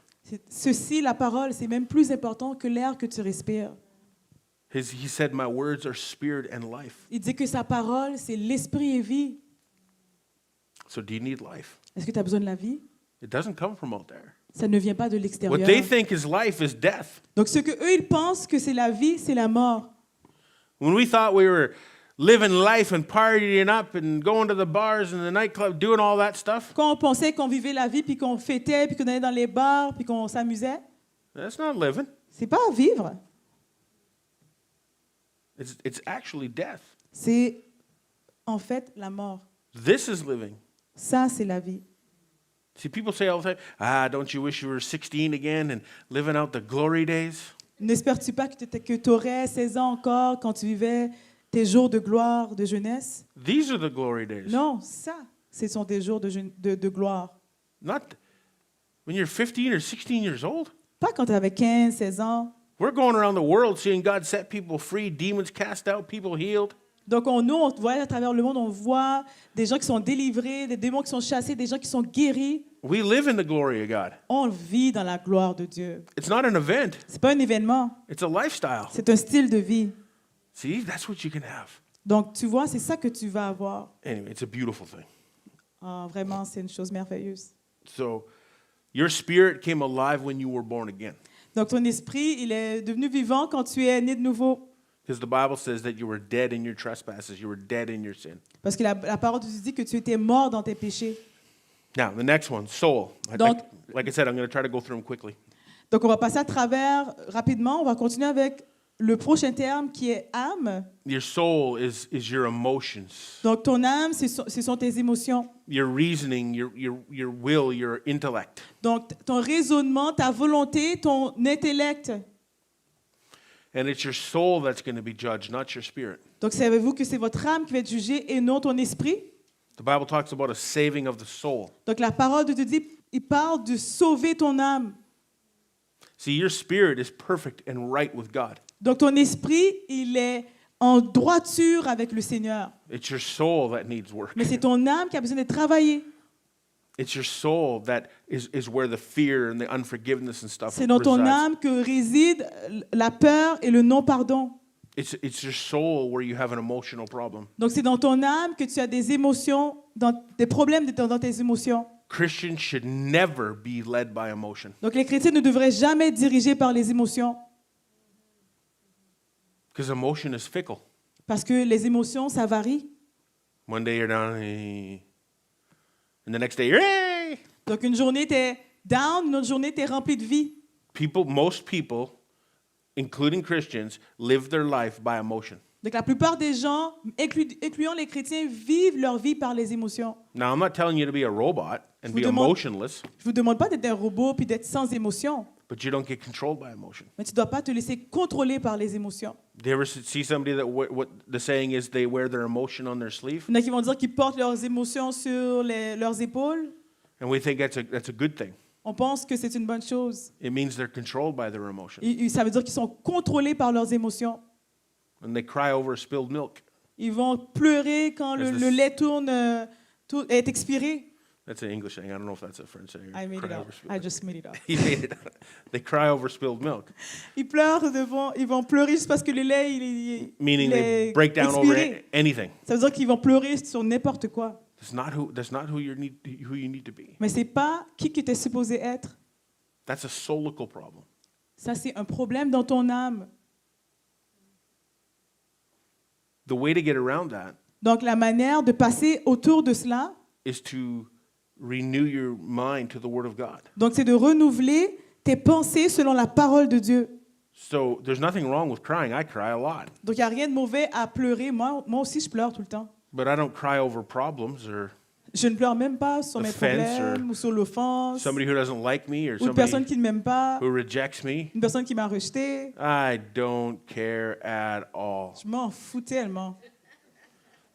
Ceci, la parole, c'est même plus important que l'air que tu respires. He said, my words are spirit and life. Il dit que sa parole, c'est l'esprit et vie. So do you need life? Est-ce que tu as besoin de la vie? It doesn't come from out there. Ça ne vient pas de What l'extérieur. they think is life is death. Donc, ce que eux ils pensent que c'est la vie, c'est la mort. When we thought we were living life and partying up and going to the bars and the nightclub, doing all that stuff, Quand on pensait qu'on vivait la vie, puis qu'on fêtait, puis qu'on allait dans les bars, puis qu'on s'amusait, that's not living. c'est pas vivre. It's actually death. C'est en fait la mort. This is living. Ça, c'est la vie. See, people say all the time, don't you wish you were 16 again and living out the glory days? N'espères-tu pas que tu aurais 16 ans encore quand tu vivais tes jours de gloire, de jeunesse? These are the glory days. Non, ça, ce sont des jours de gloire. Not when you're 15 or 16 years old. Pas quand tu avais 15, 16 ans. We're going around the world seeing God set people free, demons cast out, people healed. Donc, nous, on voit à travers le monde, on voit des gens qui sont délivrés, des démons qui sont chassés, des gens qui sont guéris. We live in the glory of God. On vit dans la gloire de Dieu. It's not an event. C'est pas un événement, It's a lifestyle. c'est un style de vie. See, that's what you can have. Donc, tu vois, c'est ça que tu vas avoir. Anyway, it's a beautiful thing. Ah, vraiment, c'est une chose merveilleuse. So, your spirit came alive when you were born again. Donc, ton esprit, il est devenu vivant quand tu es né de nouveau. Because the Bible says that you were dead in your trespasses, you were dead in your sin. Parce que la parole de Dieu dit que tu étais mort dans tes péchés. Now, the next one, soul. Donc- Like I said, I'm going to try to go through them quickly. Donc, on va passer à travers rapidement. On va continuer avec le prochain terme qui est âme. Your soul is your emotions, Donc, ton âme, ce sont tes émotions. your reasoning, your will, your intellect. Donc, ton raisonnement, ta volonté, ton intellect. And it's your soul that's going to be judged, not your spirit. Donc, savez-vous que c'est votre âme qui va être jugée et non ton esprit? The Bible talks about a saving of the soul. Donc, la parole de Dieu dit, il parle de sauver ton âme. See, your spirit is perfect and right with God. Donc, ton esprit, il est en droiture avec le Seigneur. It's your soul that needs work. Mais c'est ton âme qui a besoin de travailler. It's your soul that is where the fear and the unforgiveness and stuff C'est dans ton resides. âme que réside la peur et le non-pardon. It's your soul where you have an emotional problem. Donc, c'est dans ton âme que tu as des émotions, des problèmes dans tes émotions. Christians should never be led by emotion Donc, les chrétiens ne devraient jamais être dirigés par les émotions. because emotion is fickle. Parce que les émotions, ça varie. One day you're down, and the next day you're, hey! Donc, une journée, tu es down, une autre journée, tu es rempli de vie. Most people, including Christians, live their life by emotion. Donc, la plupart des gens, incluant les chrétiens, vivent leur vie par les émotions. Now, I'm not telling you to be a robot and be Vous demande- emotionless, Je vous demande pas d'être un robot puis d'être sans émotion, but you don't get controlled by emotion. mais tu dois pas te laisser contrôler par les émotions. Do you ever see somebody that what the saying is they wear their emotion on their sleeve? Il y en a qui vont dire qu'ils portent leurs émotions sur leurs épaules. And we think that's a good thing. On pense que c'est une bonne chose. It means they're controlled by their emotion. Ça veut dire qu'ils sont contrôlés par leurs émotions. And they cry over spilled milk. Ils vont pleurer quand Is this- le lait est expiré. That's an English saying. I don't know if that's a French saying. I made it Cry up. over spilled I milk. just made it up. He made it. They cry over spilled milk, Ils pleurent ils vont pleurer juste parce que le lait meaning il they est break down over expiré. anything. Ça veut dire qu'ils vont pleurer sur n'importe quoi. That's not who you need to be. Mais c'est pas qui que tu es supposé être. That's a soulical problem. Ça, c'est un problème dans ton âme. The way to get around that Donc, la manière de passer autour de cela, is to renew your mind to the Word of God. donc c'est de renouveler tes pensées selon la parole de Dieu. So there's nothing wrong with crying. I cry a lot, Donc, il n'y a rien de mauvais à pleurer. Moi aussi, je pleure tout le temps. but I don't cry over problems or Je ne pleure même pas sur mes Offense problèmes ou sur l'offense somebody who doesn't like me or ou une personne somebody qui ne m'aime pas, who rejects me. une personne qui m'a rejeté. I don't care at all. Je m'en fous tellement.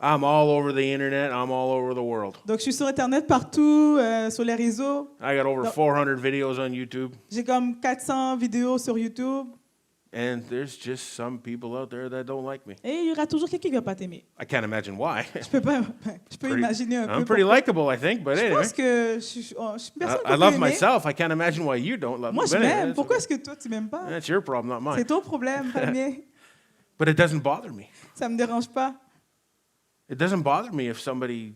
I'm all over the internet. I'm all over the world. Donc, je suis sur Internet partout, sur les réseaux. I got over No. 400 videos on YouTube, J'ai comme 400 vidéos sur YouTube. and there's just some people out there that don't like me. Et il y aura toujours quelqu'un qui ne va pas t'aimer. I can't imagine why. Je peux imaginer un peu. I'm pretty pourquoi. likable, I think, but Je anyway. pense que je suis une personne I qu'on love peut aimer. myself. I can't imagine why you don't love Moi, me. je But anyway, m'aime. that's Pourquoi okay. est-ce que toi, tu m'aimes pas? That's your problem, not C'est mine. ton problème, pas le mien. But it doesn't bother me. Ça me dérange pas. It doesn't bother me if somebody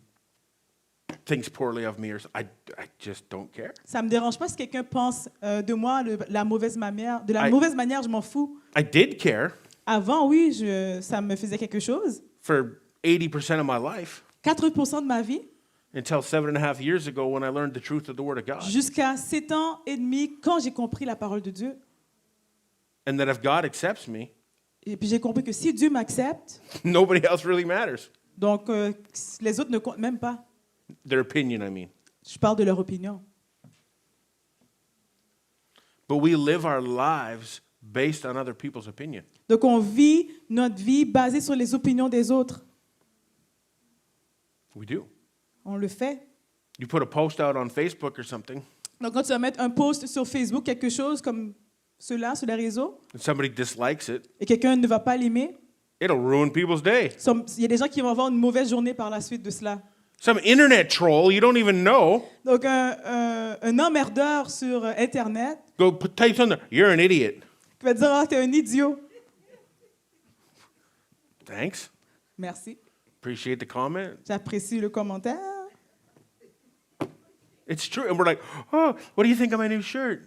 thinks poorly of me, or I just don't care. Ça me dérange pas si quelqu'un pense de moi la mauvaise manière. De la I- mauvaise manière, je m'en fous. I did care Avant, oui, ça me faisait quelque chose. for 80% of my life 4% de ma vie, until 7.5 years ago when I learned the truth of the Word of God. jusqu'à 7 ans et demi, quand j'ai compris la parole de Dieu. And that if God accepts me, Et puis j'ai compris que si Dieu m'accepte, nobody else really matters. donc les autres ne comptent même pas. Their opinion, I mean. Je parle de leur opinion. But we live our lives based on other people's opinion. Donc on vit notre vie basée sur les opinions des autres. We do. On le fait. You put a post out on Facebook or something, Donc quand tu vas mettre un post sur Facebook, quelque chose comme cela, sur les réseaux, and somebody dislikes it, et quelqu'un ne va pas l'aimer, it'll ruin people's day. il y a des gens qui vont avoir une mauvaise journée par la suite de cela. Some internet troll you don't even know Donc un emmerdeur sur Internet type something. You're an idiot. qui va dire « Ah, t'es un idiot Thanks. ». Merci. Appreciate the comment. J'apprécie le commentaire. It's true. And we're like, oh, what do you think of my new shirt?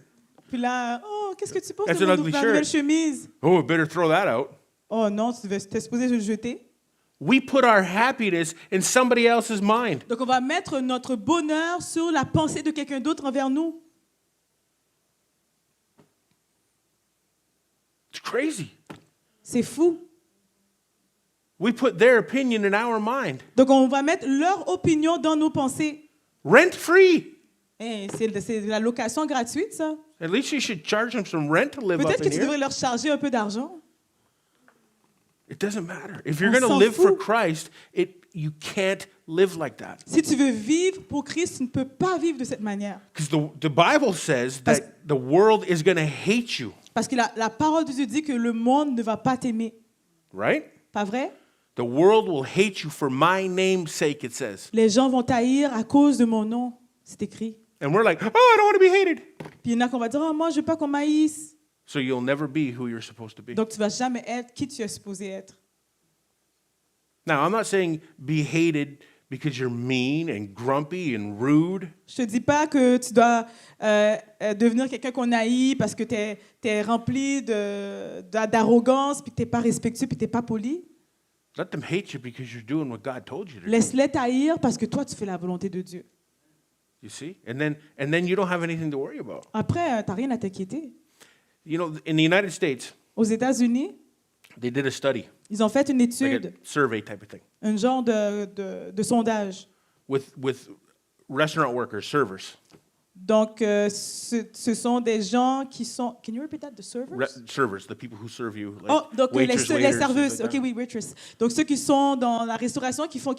Puis là, « Oh, qu'est-ce que tu penses That's de an ugly ma shirt. nouvelle chemise? Oh, I better throw that out. » Oh non, t'es supposé le jeter. We put our happiness in somebody else's mind. Donc on va mettre notre bonheur sur la pensée de quelqu'un d'autre envers nous. It's crazy. C'est fou. We put their opinion in our mind. Donc on va mettre leur opinion dans nos pensées. Rent free. Hey, c'est de la location gratuite, ça. At least you should charge them some rent to live up Peut-être que in tu here. devrais leur charger un peu d'argent. It doesn't matter. If you're On going to s'en live for fout. Christ, you can't live like that. Si tu veux vivre pour Christ, tu ne peux pas vivre de cette manière. Because the Bible says Parce- that the world is going to hate you, Parce que la parole de Dieu dit que le monde ne va pas t'aimer. right? Pas vrai? The world will hate you for my name's sake, it says. Les gens vont t'haïr à cause de mon nom. C'est écrit. And we're like, oh, I don't want to be hated. Puis il y en a qu'on va dire, oh, moi, je veux pas qu'on m'haïsse. So you'll never be who you're supposed to be. Donc tu vas jamais être qui tu es supposé être. Now, I'm not saying be hated because you're mean and grumpy and rude. Je te dis pas que tu dois devenir quelqu'un qu'on haït parce que tu es rempli d'arrogance, puis que tu n'es pas respectueux, puis que tu n'es pas poli. Let them hate you because you're doing what God told you to do. Laisse-les t'haïr parce que toi, tu fais la volonté de Dieu. You see? And then you don't have anything to worry about. Après, tu n'as rien à t'inquiéter. You know, in the United States, Aux États-Unis, they did a study, ils ont fait une like étude, a survey type of thing, un genre de sondage. with restaurant workers, servers, Donc, ce sont des gens qui sont... Can you repeat that? The servers? servers, the people who serve you, like Oh, donc les waiters, waiters, serveuses. things like OK, that. oui, waitress. Donc, ceux qui sont dans la restauration, qui sont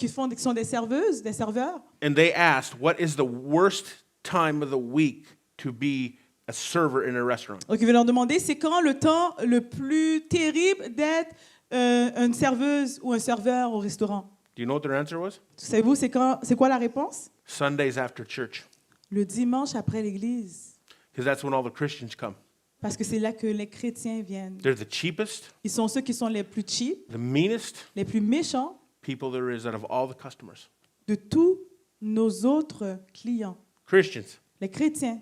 des serveuses, des serveurs. And they asked, what is the worst time of the week to be a server in a restaurant? Donc, ils veulent leur demander, c'est quand le temps le plus terrible d'être une serveuse ou un serveur au restaurant? Do you know what their answer was? Savez-vous, c'est quoi la réponse? Sundays after church, Le dimanche après l'église. because that's when all the Christians come. Parce que c'est là que les chrétiens viennent. They're the cheapest, Ils sont ceux qui sont les plus cheap, the meanest les plus méchants people there is out of all the customers. de tous nos autres clients. Christians. Les chrétiens.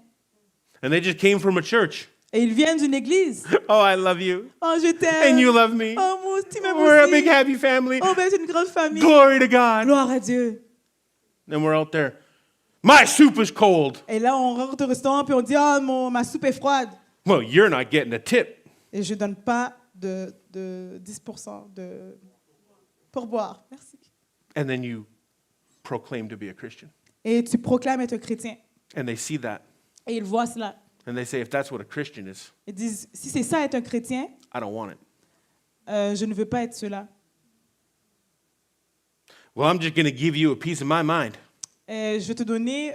And they just came from a church. Et ils viennent d'une église. Oh, I love you. Oh, je t'aime. And you love me. Oh, moi, tu m'aimes We're a aussi. big happy family. Oh, ben, c'est une grande famille. Glory to God. Gloire à Dieu. And we're out there. My soup is cold. Et là, on rentre au restaurant puis on dit, ah, ma soupe est froide. Well, you're not getting a tip. Et je ne donne pas de 10% de pourboire. Merci. And then you proclaim to be a Christian. Et tu proclames être un chrétien. And they see that. Et ils voient cela. And they say, if that's what a Christian is, Ils disent, si c'est ça être un chrétien, I don't want it. je ne veux pas être cela. Well, I'm just going to give you a piece of my mind. Et je vais te donner,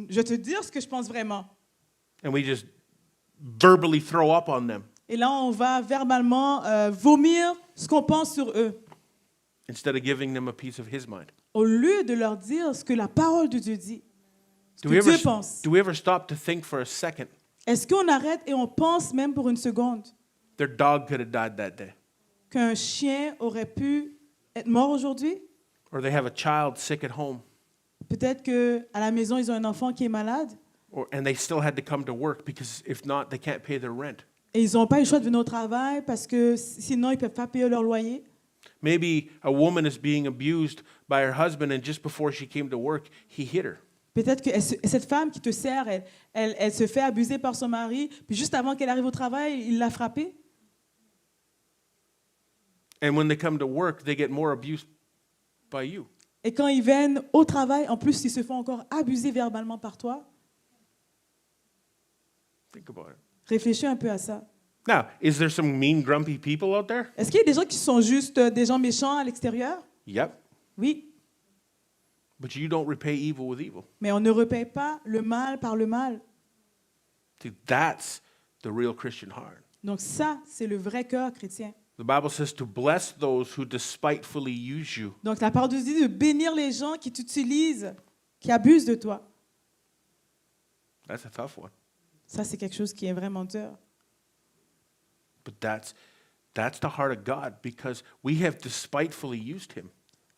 je vais te dire ce que je pense vraiment. And we just verbally throw up on them Et là, on va verbalement vomir ce qu'on pense sur eux, instead of giving them a piece of his mind. au lieu de leur dire ce que la parole de Dieu dit, ce Do que we Dieu ever, pense. do we ever stop to think for a second Est-ce qu'on arrête et on pense même pour une seconde their dog could have died that day? qu'un chien aurait pu être mort aujourd'hui? Or they have a child sick at home, Peut-être qu'à la maison, ils ont un enfant qui est malade and they still had to come to work because if not, they can't pay their rent. et ils n'ont pas le choix de venir au travail parce que sinon, ils ne peuvent pas payer leur loyer. Maybe a woman is being abused by her husband, and just before she came to work, he hit her. Peut-être que cette femme qui te sert, elle se fait abuser par son mari, puis juste avant qu'elle arrive au travail, il l'a frappée. And when they come to work, they get more abuse by you. Et quand ils viennent au travail, en plus, ils se font encore abuser verbalement par toi. Think about it. Réfléchis un peu à ça. Now, is there some mean, grumpy people out there? Est-ce qu'il y a des gens qui sont juste des gens méchants à l'extérieur? Yep. Oui, But you don't repay evil with evil. mais on ne repaye pas le mal par le mal. See, that's the real Christian heart. Donc ça, c'est le vrai cœur chrétien. The Bible says to bless those who despitefully use you. Donc la parole de Dieu dit de bénir les gens qui t'utilisent, qui abusent de toi. That's a tough one. Ça, c'est quelque chose qui est vraiment dur. But that's the heart of God because we have despitefully used him.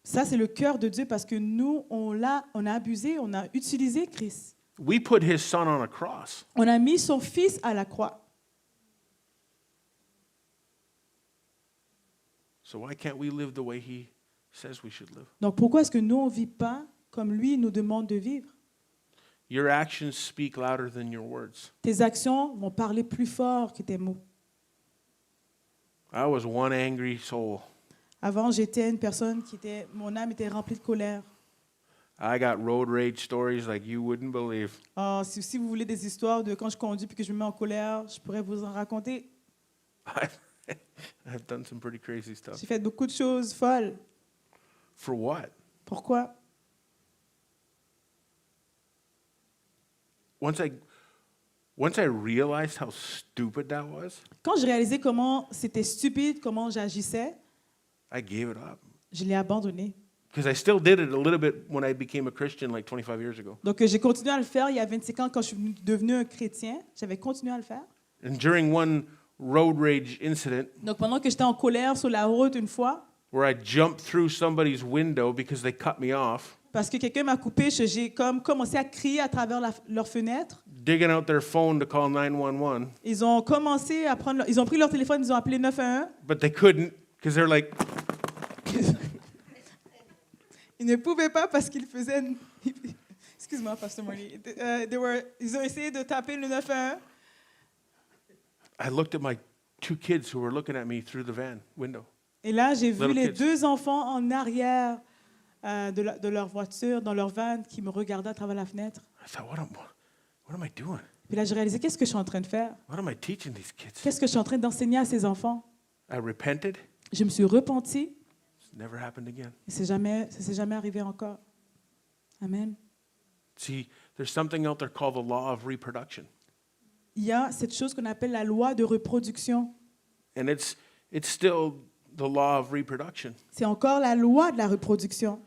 Ça, c'est le cœur de Dieu parce que nous, on a abusé, on a utilisé Christ. We put his son on a cross. On a mis son fils à la croix. So why can't we live the way he says we should live? Donc pourquoi est-ce que nous, on ne vit pas comme lui nous demande de vivre? Your actions speak louder than your words. Tes actions vont parler plus fort que tes mots. I was one angry soul. Avant, j'étais une personne mon âme était remplie de colère. I got road rage stories like you wouldn't believe. Oh, si vous voulez des histoires de quand je conduis puis que je me mets en colère, je pourrais vous en raconter. I've done some pretty crazy stuff. J'ai fait beaucoup de choses folles. For what? Pourquoi? Once I realized how stupid that was, Quand j'ai réalisé comment c'était stupide, comment j'agissais, I gave it up. je l'ai abandonné. Because I still did it a little bit when I became a Christian like 25 years ago. Donc j'ai continué à le faire il y a 25 ans quand je suis devenu un chrétien. J'avais continué à le faire. And during one road rage incident Donc pendant que j'étais en colère sur la route une fois, where I jumped through somebody's window because they cut me off, parce que quelqu'un m'a coupé, j'ai comme commencé à crier à travers leur fenêtre. digging out their phone to call 911, Ils ont commencé à ils ont pris leur téléphone, ils ont appelé 911, but they couldn't because they're like, Ils ne pouvaient pas parce qu'ils faisaient... Excuse-moi, Pastor Marty. Ils ont essayé de taper le 911. I looked at my 2 kids who were looking at me through the van window. Et là, j'ai vu Little les kids. 2 enfants en arrière de leur voiture, dans leur van, qui me regardaient à travers la fenêtre. I thought, what am I doing? Puis là, j'ai réalisé, qu'est-ce que je suis en train de faire? What am I teaching these kids? Qu'est-ce que je suis en train d'enseigner à ces enfants? I repented. Je me suis repenti It's never happened again. et ça s'est jamais arrivé encore. Amen. See, there's something out there called the law of reproduction. Il y a cette chose qu'on appelle la loi de reproduction. And it's still the law of reproduction. C'est encore la loi de la reproduction.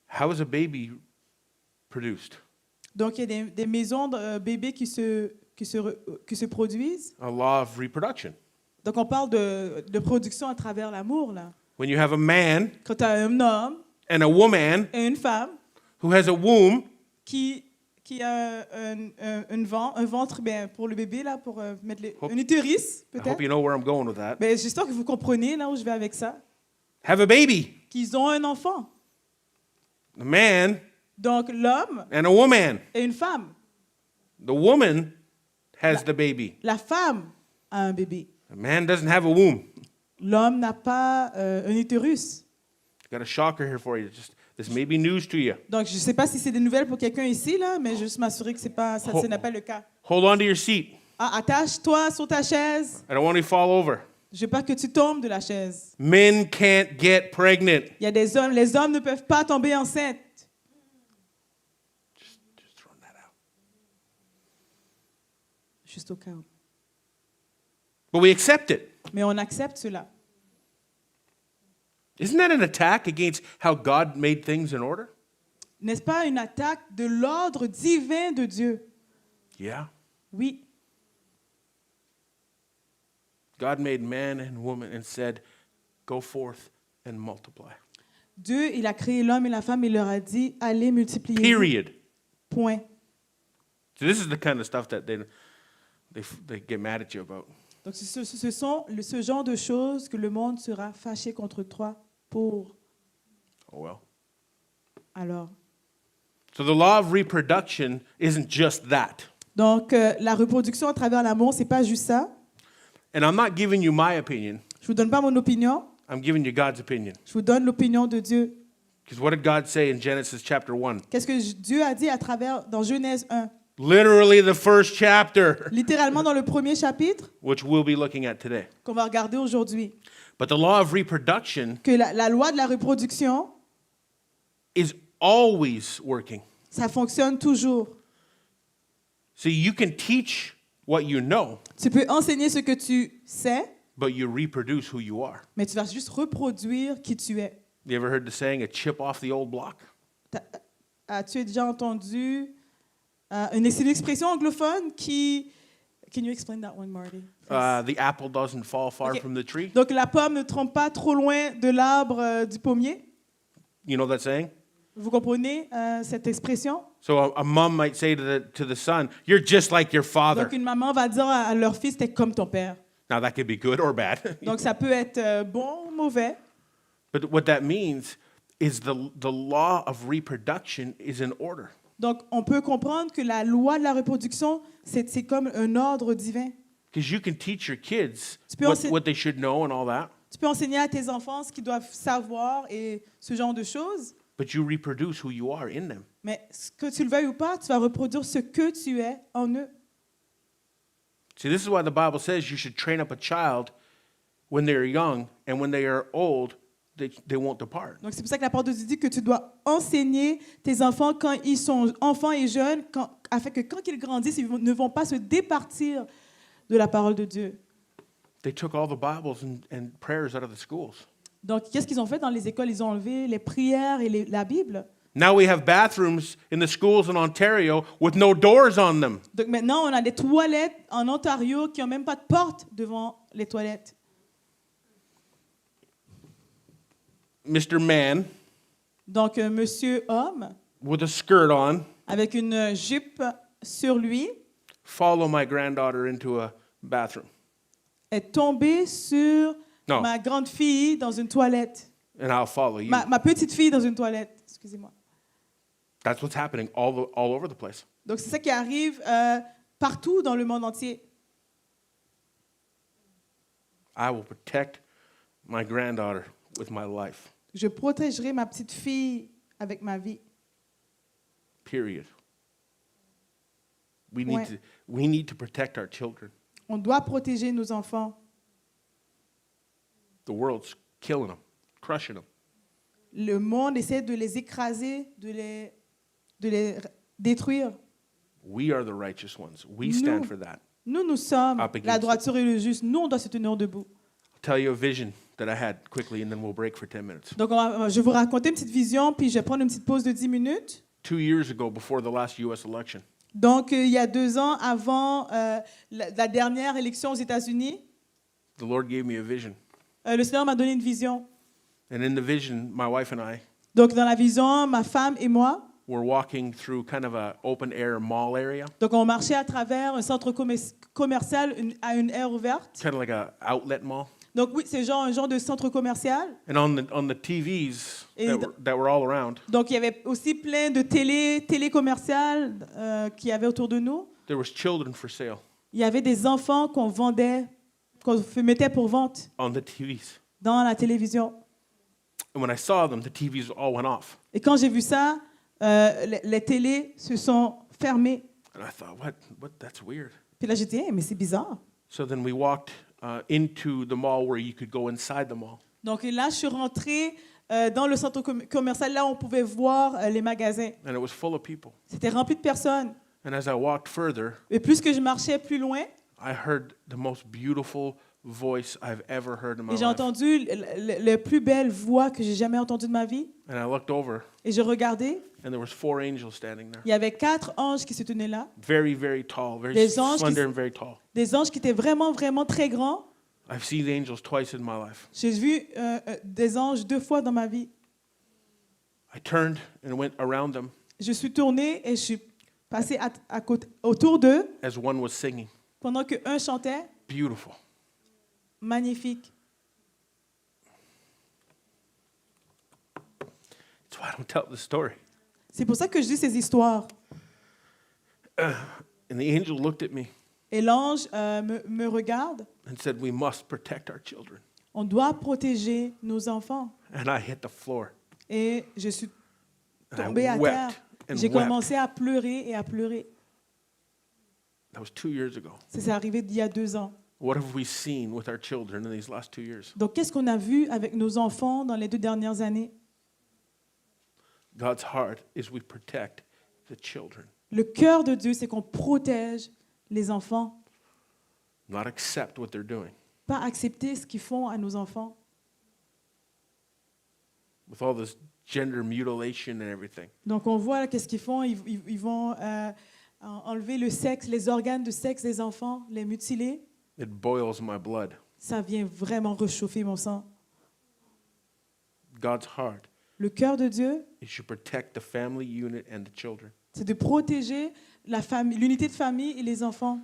How is a baby produced? Donc, il y a des maisons de bébés qui se produisent. A law of reproduction. Donc, on parle de production à travers l'amour, là. When you have a man Quand tu as un homme and a woman et une femme who has a womb, qui a un ventre pour le bébé, là, pour mettre Hope- un utérus, I hope peut-être. you know where I'm going with that. Ben, j'espère que vous comprenez là où je vais avec ça. Have a baby. Qu'ils ont un enfant. A man Donc, l'homme and a woman. et une femme. The woman has the baby. La femme a un bébé. The man doesn't have a womb. L'homme n'a pas un utérus. Got a shocker here for you. This may be news to you. Donc, je ne sais pas si c'est des nouvelles pour quelqu'un ici, là, mais juste m'assurer que ce n'est pas le cas. Hold on to your seat. Ah, attache-toi sur ta chaise. I don't want you to fall over. Je veux pas que tu tombes de la chaise. Men can't get pregnant. Il y a des hommes, les hommes ne peuvent pas tomber enceintes. Just throwing that out. Juste au cas où. But we accept it. Mais on accepte cela. Isn't that an attack against how God made things in order? N'est-ce pas une attaque de l'ordre divin de Dieu? Yeah. Oui. God made man and woman and said, go forth and multiply. Dieu, il a créé l'homme et la femme, il leur a dit, allez multiplier. Period. Point. So this is the kind of stuff that they get mad at you about. Donc, ce sont ce genre de choses que le monde sera fâché contre toi pour. Oh well. Alors. So the law of reproduction isn't just that. Donc, la reproduction à travers l'amour, c'est pas juste ça. And I'm not giving you my opinion. Je vous donne pas mon opinion, I'm giving you God's opinion. je vous donne l'opinion de Dieu. Because what did God say in Genesis chapter 1? Qu'est-ce que Dieu a dit dans Genèse 1? Literally the first chapter, Littéralement dans le premier chapitre which we'll be looking at today. qu'on va regarder aujourd'hui. But the law of reproduction Que la loi de la reproduction, is always working. ça fonctionne toujours. See, you can teach what you know, Tu peux enseigner ce que tu sais, but you reproduce who you are. mais tu vas juste reproduire qui tu es. You ever heard the saying, a chip off the old block? As-tu déjà entendu c'est une expression anglophone qui... Can you explain that one, Marty? The apple doesn't fall far Okay. from the tree. Donc, la pomme ne trompe pas trop loin de l'arbre du pommier. You know that saying? Vous comprenez cette expression? So a mom might say to the son, you're just like your father. Donc, une maman va dire à leur fils, t'es comme ton père. Now that could be good or bad. Donc, ça peut être bon ou mauvais. But what that means is the law of reproduction is in order. Donc, on peut comprendre que la loi de la reproduction, c'est comme un ordre divin. Because you can teach your kids Tu peux what they should know and all that, Tu peux enseigner à tes enfants ce qu'ils doivent savoir et ce genre de choses, but you reproduce who you are in them. mais que tu le veuilles ou pas, tu vas reproduire ce que tu es en eux. See, this is why the Bible says you should train up a child when they're young, and when they are old, they won't depart. Donc, c'est pour ça que la parole de Dieu dit que tu dois enseigner tes enfants quand ils sont enfants et jeunes, afin que quand ils grandissent, ils ne vont pas se départir de la parole de Dieu. They took all the Bibles and prayers out of the schools. Donc, qu'est-ce qu'ils ont fait dans les écoles? Ils ont enlevé les prières et la Bible. Now we have bathrooms in the schools in Ontario with no doors on them. Donc, maintenant, on a des toilettes en Ontario qui n'ont même pas de porte devant les toilettes. Mr. Man Donc, monsieur homme, with a skirt on, avec une jupe sur lui, follow my granddaughter into a bathroom. est tombé sur No. ma grande fille dans une toilette. And I'll follow you. Ma petite fille dans une toilette. Excusez-moi. That's what's happening all over the place. Donc, c'est ça qui arrive partout dans le monde entier. I will protect my granddaughter with my life. Je protégerai ma petite fille avec ma vie. Period. We Ouais. need to protect our children. On doit protéger nos enfants. The world's killing them, crushing them. Le monde essaie de les écraser, de les détruire. We are the righteous ones. We Nous. stand for that. Nous sommes Up against la it. droiture et le juste. Nous, on doit se tenir debout. I'll tell you a vision that I had quickly, and then we'll break for 10 minutes. Donc, je vais vous raconter une petite vision, puis je vais prendre une petite pause de 10 minutes. 2 years ago, before the last U.S. election, Donc, il y a 2 ans, avant la dernière élection aux États-Unis, the Lord gave me a vision. le Seigneur m'a donné une vision. And in the vision, my wife and I Donc, dans la vision, ma femme et moi, were walking through kind of a open-air mall area, donc on marchait à travers un centre commercial à une aire ouverte. kind of like a outlet mall. Donc, oui, c'est un genre de centre commercial. And on the TVs Et that were all around, Donc, il y avait aussi plein de télé commerciales qu'il y avait autour de nous. there was children for sale Il y avait des enfants qu'on vendait, qu'on mettait pour vente on the TVs. dans la télévision. And when I saw them, the TVs all went off. Et quand j'ai vu ça, les télés se sont fermées. And I thought, what? That's weird. Puis là, j'ai dit, hey, mais c'est bizarre. So then we walked into the mall where you could go inside the mall. Donc et là, je suis rentrée dans le centre commercial, là où on pouvait voir les magasins. And it was full of people. C'était rempli de personnes. And as I walked further, Et plus que je marchais plus loin, I heard the most beautiful voice I've ever heard in my et j'ai life. entendu la plus belle voix que j'ai jamais entendue de ma vie. And I looked over, Et je regardais, and there was 4 angels standing there. il y avait 4 anges qui se tenaient là. Very, very tall, very Des anges qui- slender and very tall. Des anges qui étaient vraiment, vraiment très grands. I've seen angels twice in my life. J'ai vu des anges 2 fois dans ma vie. I turned and went around them Je suis tournée et je suis passée autour d'eux as one was singing. pendant qu'un chantait. Beautiful. Magnifique. That's why I don't tell the story. C'est pour ça que je dis ces histoires. And the angel looked at me Et l'ange me regarde. and said, "We must protect our children." On doit protéger nos enfants. And I hit the floor. Et je suis And tombée I à wept terre. and J'ai wept. commencé à pleurer et à pleurer. That was 2 years ago. C'est arrivé il y a 2 ans. What have we seen with our children in these last 2 years? Donc, qu'est-ce qu'on a vu avec nos enfants dans les 2 dernières années? God's heart is we protect the children, Le cœur de Dieu, c'est qu'on protège les enfants, not accept what they're doing. pas accepter ce qu'ils font à nos enfants. With all this gender mutilation and everything. Donc, on voit là, qu'est-ce qu'ils font. Ils vont enlever le sexe, les organes de sexe des enfants, les mutiler. It boils my blood. Ça vient vraiment réchauffer mon sang. God's heart Le cœur de Dieu, is to protect the family unit and the children. c'est de protéger la famille, l'unité de famille et les enfants.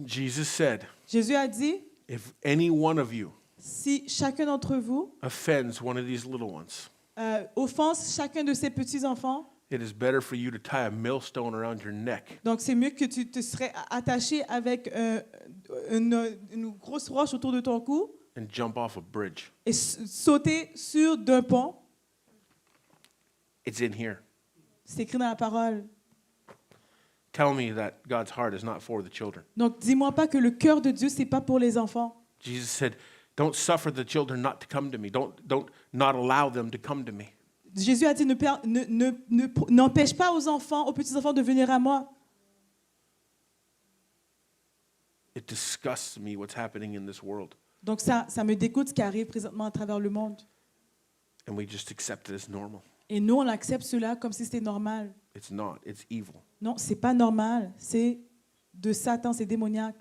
Jesus said, Jésus a dit, if any one of you si chacun d'entre vous offends one of these little ones, offense chacun de ces petits-enfants, it is better for you to tie a millstone around your neck donc c'est mieux que tu te serais attaché avec une grosse roche autour de ton cou and jump off a bridge. et sauter sur d'un pont. It's in here. C'est écrit dans la parole. Tell me that God's heart is not for the children. Donc dis-moi pas que le cœur de Dieu, c'est pas pour les enfants. Jesus said, don't suffer the children not to come to me. Don't not allow them to come to me. Jésus a dit, n'empêche pas aux enfants, aux petits-enfants de venir à moi. It disgusts me what's happening in this world. Donc ça me dégoûte ce qui arrive présentement à travers le monde. And we just accept it as normal. Et nous, on accepte cela comme si c'était normal. It's not. It's evil. Non, c'est pas normal. C'est de Satan, c'est démoniaque.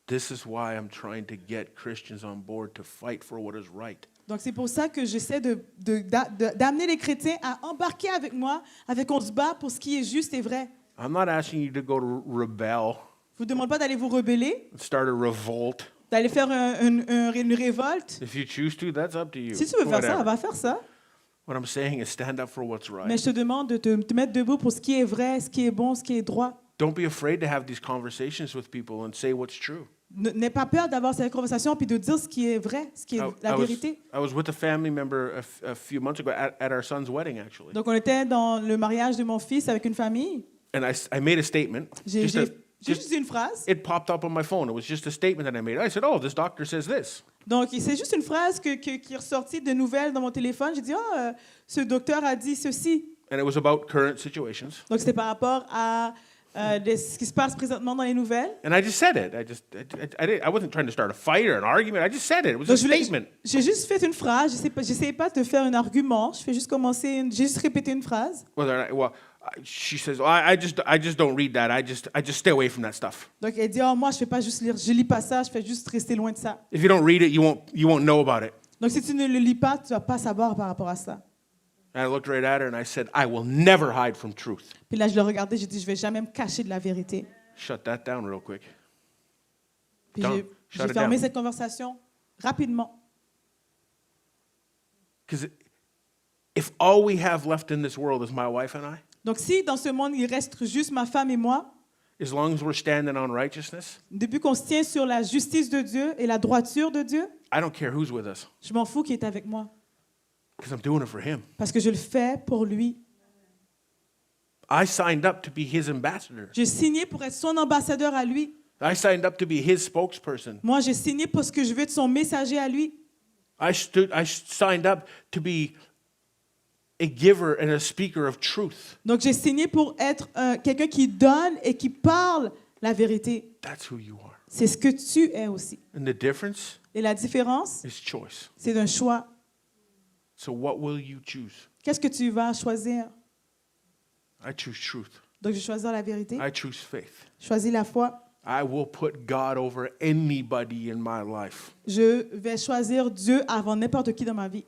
This is why I'm trying to get Christians on board to fight for what is right. Donc c'est pour ça que j'essaie d'amener les chrétiens à embarquer avec moi, avec on se bat pour ce qui est juste et vrai. I'm not asking you to go to rebel Je vous demande pas d'aller vous rebeller, and start a revolt. d'aller faire une révolte. If you choose to, that's up to you. Si tu veux faire ça, Whatever. va faire ça. What I'm saying is stand up for what's Mais right. je te demande de te mettre debout pour ce qui est vrai, ce qui est bon, ce qui est droit. Don't be afraid to have these conversations with people and say what's true. N'aie pas peur d'avoir cette conversation puis de dire ce qui est vrai, ce qui est la vérité. I was with a family member a few months ago at our son's wedding, actually. Donc, on était dans le mariage de mon fils avec une famille. And I made a statement. J'ai Just a- j'ai juste dit une phrase. It popped up on my phone. It was just a statement that I made. I said, oh, this doctor says this. Donc, c'est juste une phrase qui est ressortie de nouvelles dans mon téléphone. J'ai dit, ce docteur a dit ceci. And it was about current situations. Donc, c'était par rapport à ce qui se passe présentement dans les nouvelles. And I just said it. I wasn't trying to start a fight or an argument. I just said it. It was a Donc, statement. j'ai juste fait une phrase. J'essayais pas de faire un argument. J'ai juste répété une phrase. She says, well, I just don't read that. I just stay away from that stuff. Donc, elle dit, moi, je fais pas juste lire. Je lis pas ça. Je fais juste rester loin de ça. If you don't read it, you won't know about it. Donc, si tu ne le lis pas, tu vas pas savoir par rapport à ça. And I looked right at her and I said, I will never hide from truth. Puis là, je le regardais. J'ai dit, je vais jamais me cacher de la vérité. Shut that down real quick. Puis Don't. j'ai Shut it fermé down. cette conversation rapidement. Because if all we have left in this world is my wife and I, Donc, si dans ce monde, il reste juste ma femme et moi, as long as we're standing on righteousness, depuis qu'on se tient sur la justice de Dieu et la droiture de Dieu, I don't care who's with us je m'en fous qu'il est avec moi. because I'm doing it for him. Parce que je le fais pour lui. I signed up to be his ambassador. J'ai signé pour être son ambassadeur à lui. I signed up to be his spokesperson. Moi, j'ai signé pour ce que je veux être son messager à lui. I signed up to be a giver and a speaker of truth. Donc, j'ai signé pour être quelqu'un qui donne et qui parle la vérité. That's who you are. C'est ce que tu es aussi. And the difference Et la différence, is choice. c'est d'un choix. So what will you choose? Qu'est-ce que tu vas choisir? I choose truth. Donc, je vais choisir la vérité. I choose faith. Je choisis la foi. I will put God over anybody in my life. Je vais choisir Dieu avant n'importe qui dans ma vie.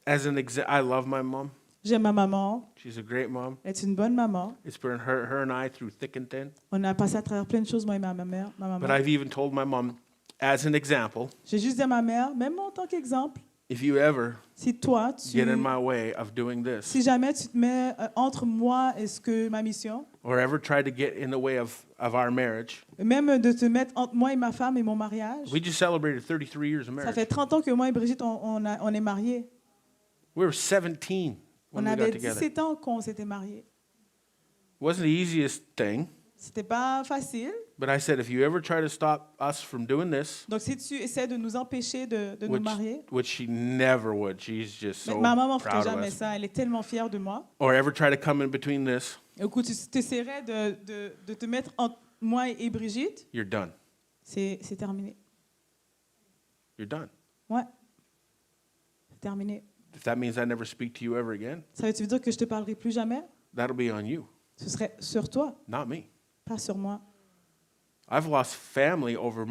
As an I love my mom. J'aime ma maman. She's a great mom. Elle est une bonne maman. It's been her and I through thick and thin. On a passé à travers plein de choses, moi et ma mère. Ma But maman. I've even told my mom, as an example, J'ai juste dit à ma mère, même en tant qu'exemple, if you ever si toi, get in my way of doing this, si jamais tu te mets entre moi et ce que ma mission, or ever try to get in the way of our marriage, même de te mettre entre moi et ma femme et mon mariage, we just celebrated 33 years of ça marriage. fait 30 ans que moi et Brigitte, on est mariés. We were 17 when On we avait got together. 17 ans qu'on s'était mariés. It wasn't the easiest thing, C'était pas facile. but I said, if you ever try to stop us from doing this, Donc, si tu essaies de nous empêcher de nous marier, which she never would, she's just mais so ma maman ne ferait proud of jamais us, ça. Elle est tellement fière de moi. or ever try to come in between this, Écoute, tu essaierais de te mettre entre moi et Brigitte, you're done. c'est terminé. You're done. Ouais. C'est terminé. If that means I never speak to you ever again, Ça veut dire que je te parlerai plus jamais? that'll be on you, Ce serait sur toi, not me. pas sur moi. I've lost family over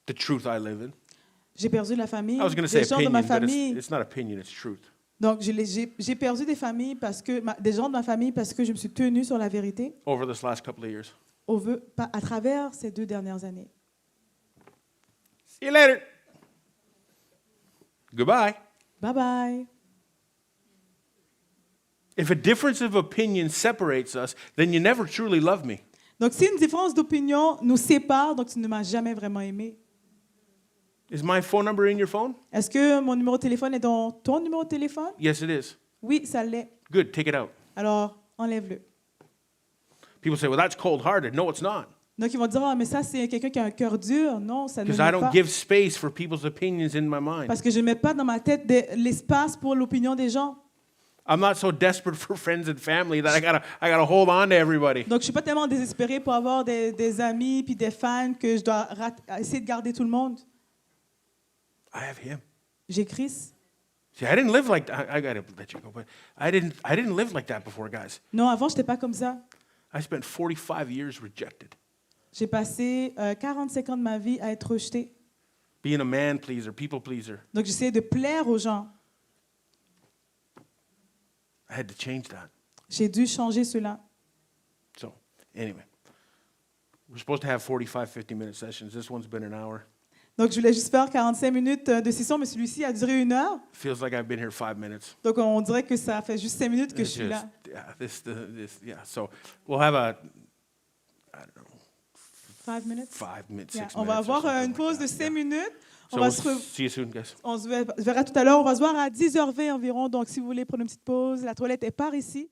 the truth I live in. J'ai perdu la famille, I was going to say des gens de ma opinion, but famille. it's not opinion, it's truth. Donc, j'ai perdu des familles des gens de ma famille parce que je me suis tenue sur la vérité Over this last couple of years. à travers ces 2 dernières années. See you later. Goodbye. Bye bye. If a difference of opinion separates us, then you never truly love me. Donc, si une différence d'opinion nous sépare, donc tu ne m'as jamais vraiment aimé. Is my phone number in your phone? Est-ce que mon numéro de téléphone est dans ton numéro de téléphone? Yes, it is. Oui, ça l'est. Good, take it out. Alors, enlève-le. People say, well, that's cold-hearted. No, it's not. Donc, ils vont dire, mais ça, c'est quelqu'un qui a un cœur dur. Non, ça ne Because l'est I don't pas. give space for people's opinions in my mind. Parce que je ne mets pas dans ma tête l'espace pour l'opinion des gens. I'm not so desperate for friends and family that I gotta hold on to everybody. Donc, je ne suis pas tellement désespérée pour avoir des amis puis des fans que je dois essayer de garder tout le monde. I have him. J'ai Christ. See, I didn't live like that. I gotta let you go, but I didn't live like that before, guys. Non, avant, je n'étais pas comme ça. I spent 45 years rejected, J'ai passé 45 ans de ma vie à être rejetée. being a man pleaser, people pleaser. Donc, j'essayais de plaire aux gens. I had to change that. J'ai dû changer cela. So, anyway, We're supposed to have 45, 50-minute sessions. This one's been an hour. Donc, je voulais juste faire 45 minutes de session, mais celui-ci a duré 1 heure. Feels like I've been here 5 minutes. Donc, on dirait que ça fait juste 5 minutes que je It's suis là. just, yeah. So we'll have a, I don't know, 5 minutes? 5 minutes, Yeah. 6 On va minutes or avoir something une like pause that, de 5 yeah. minutes. So On va we'll se see you soon, guys. on se verra tout à l'heure. On va se voir à 10h20 environ. Donc, si vous voulez prendre une petite pause, la toilette est par ici.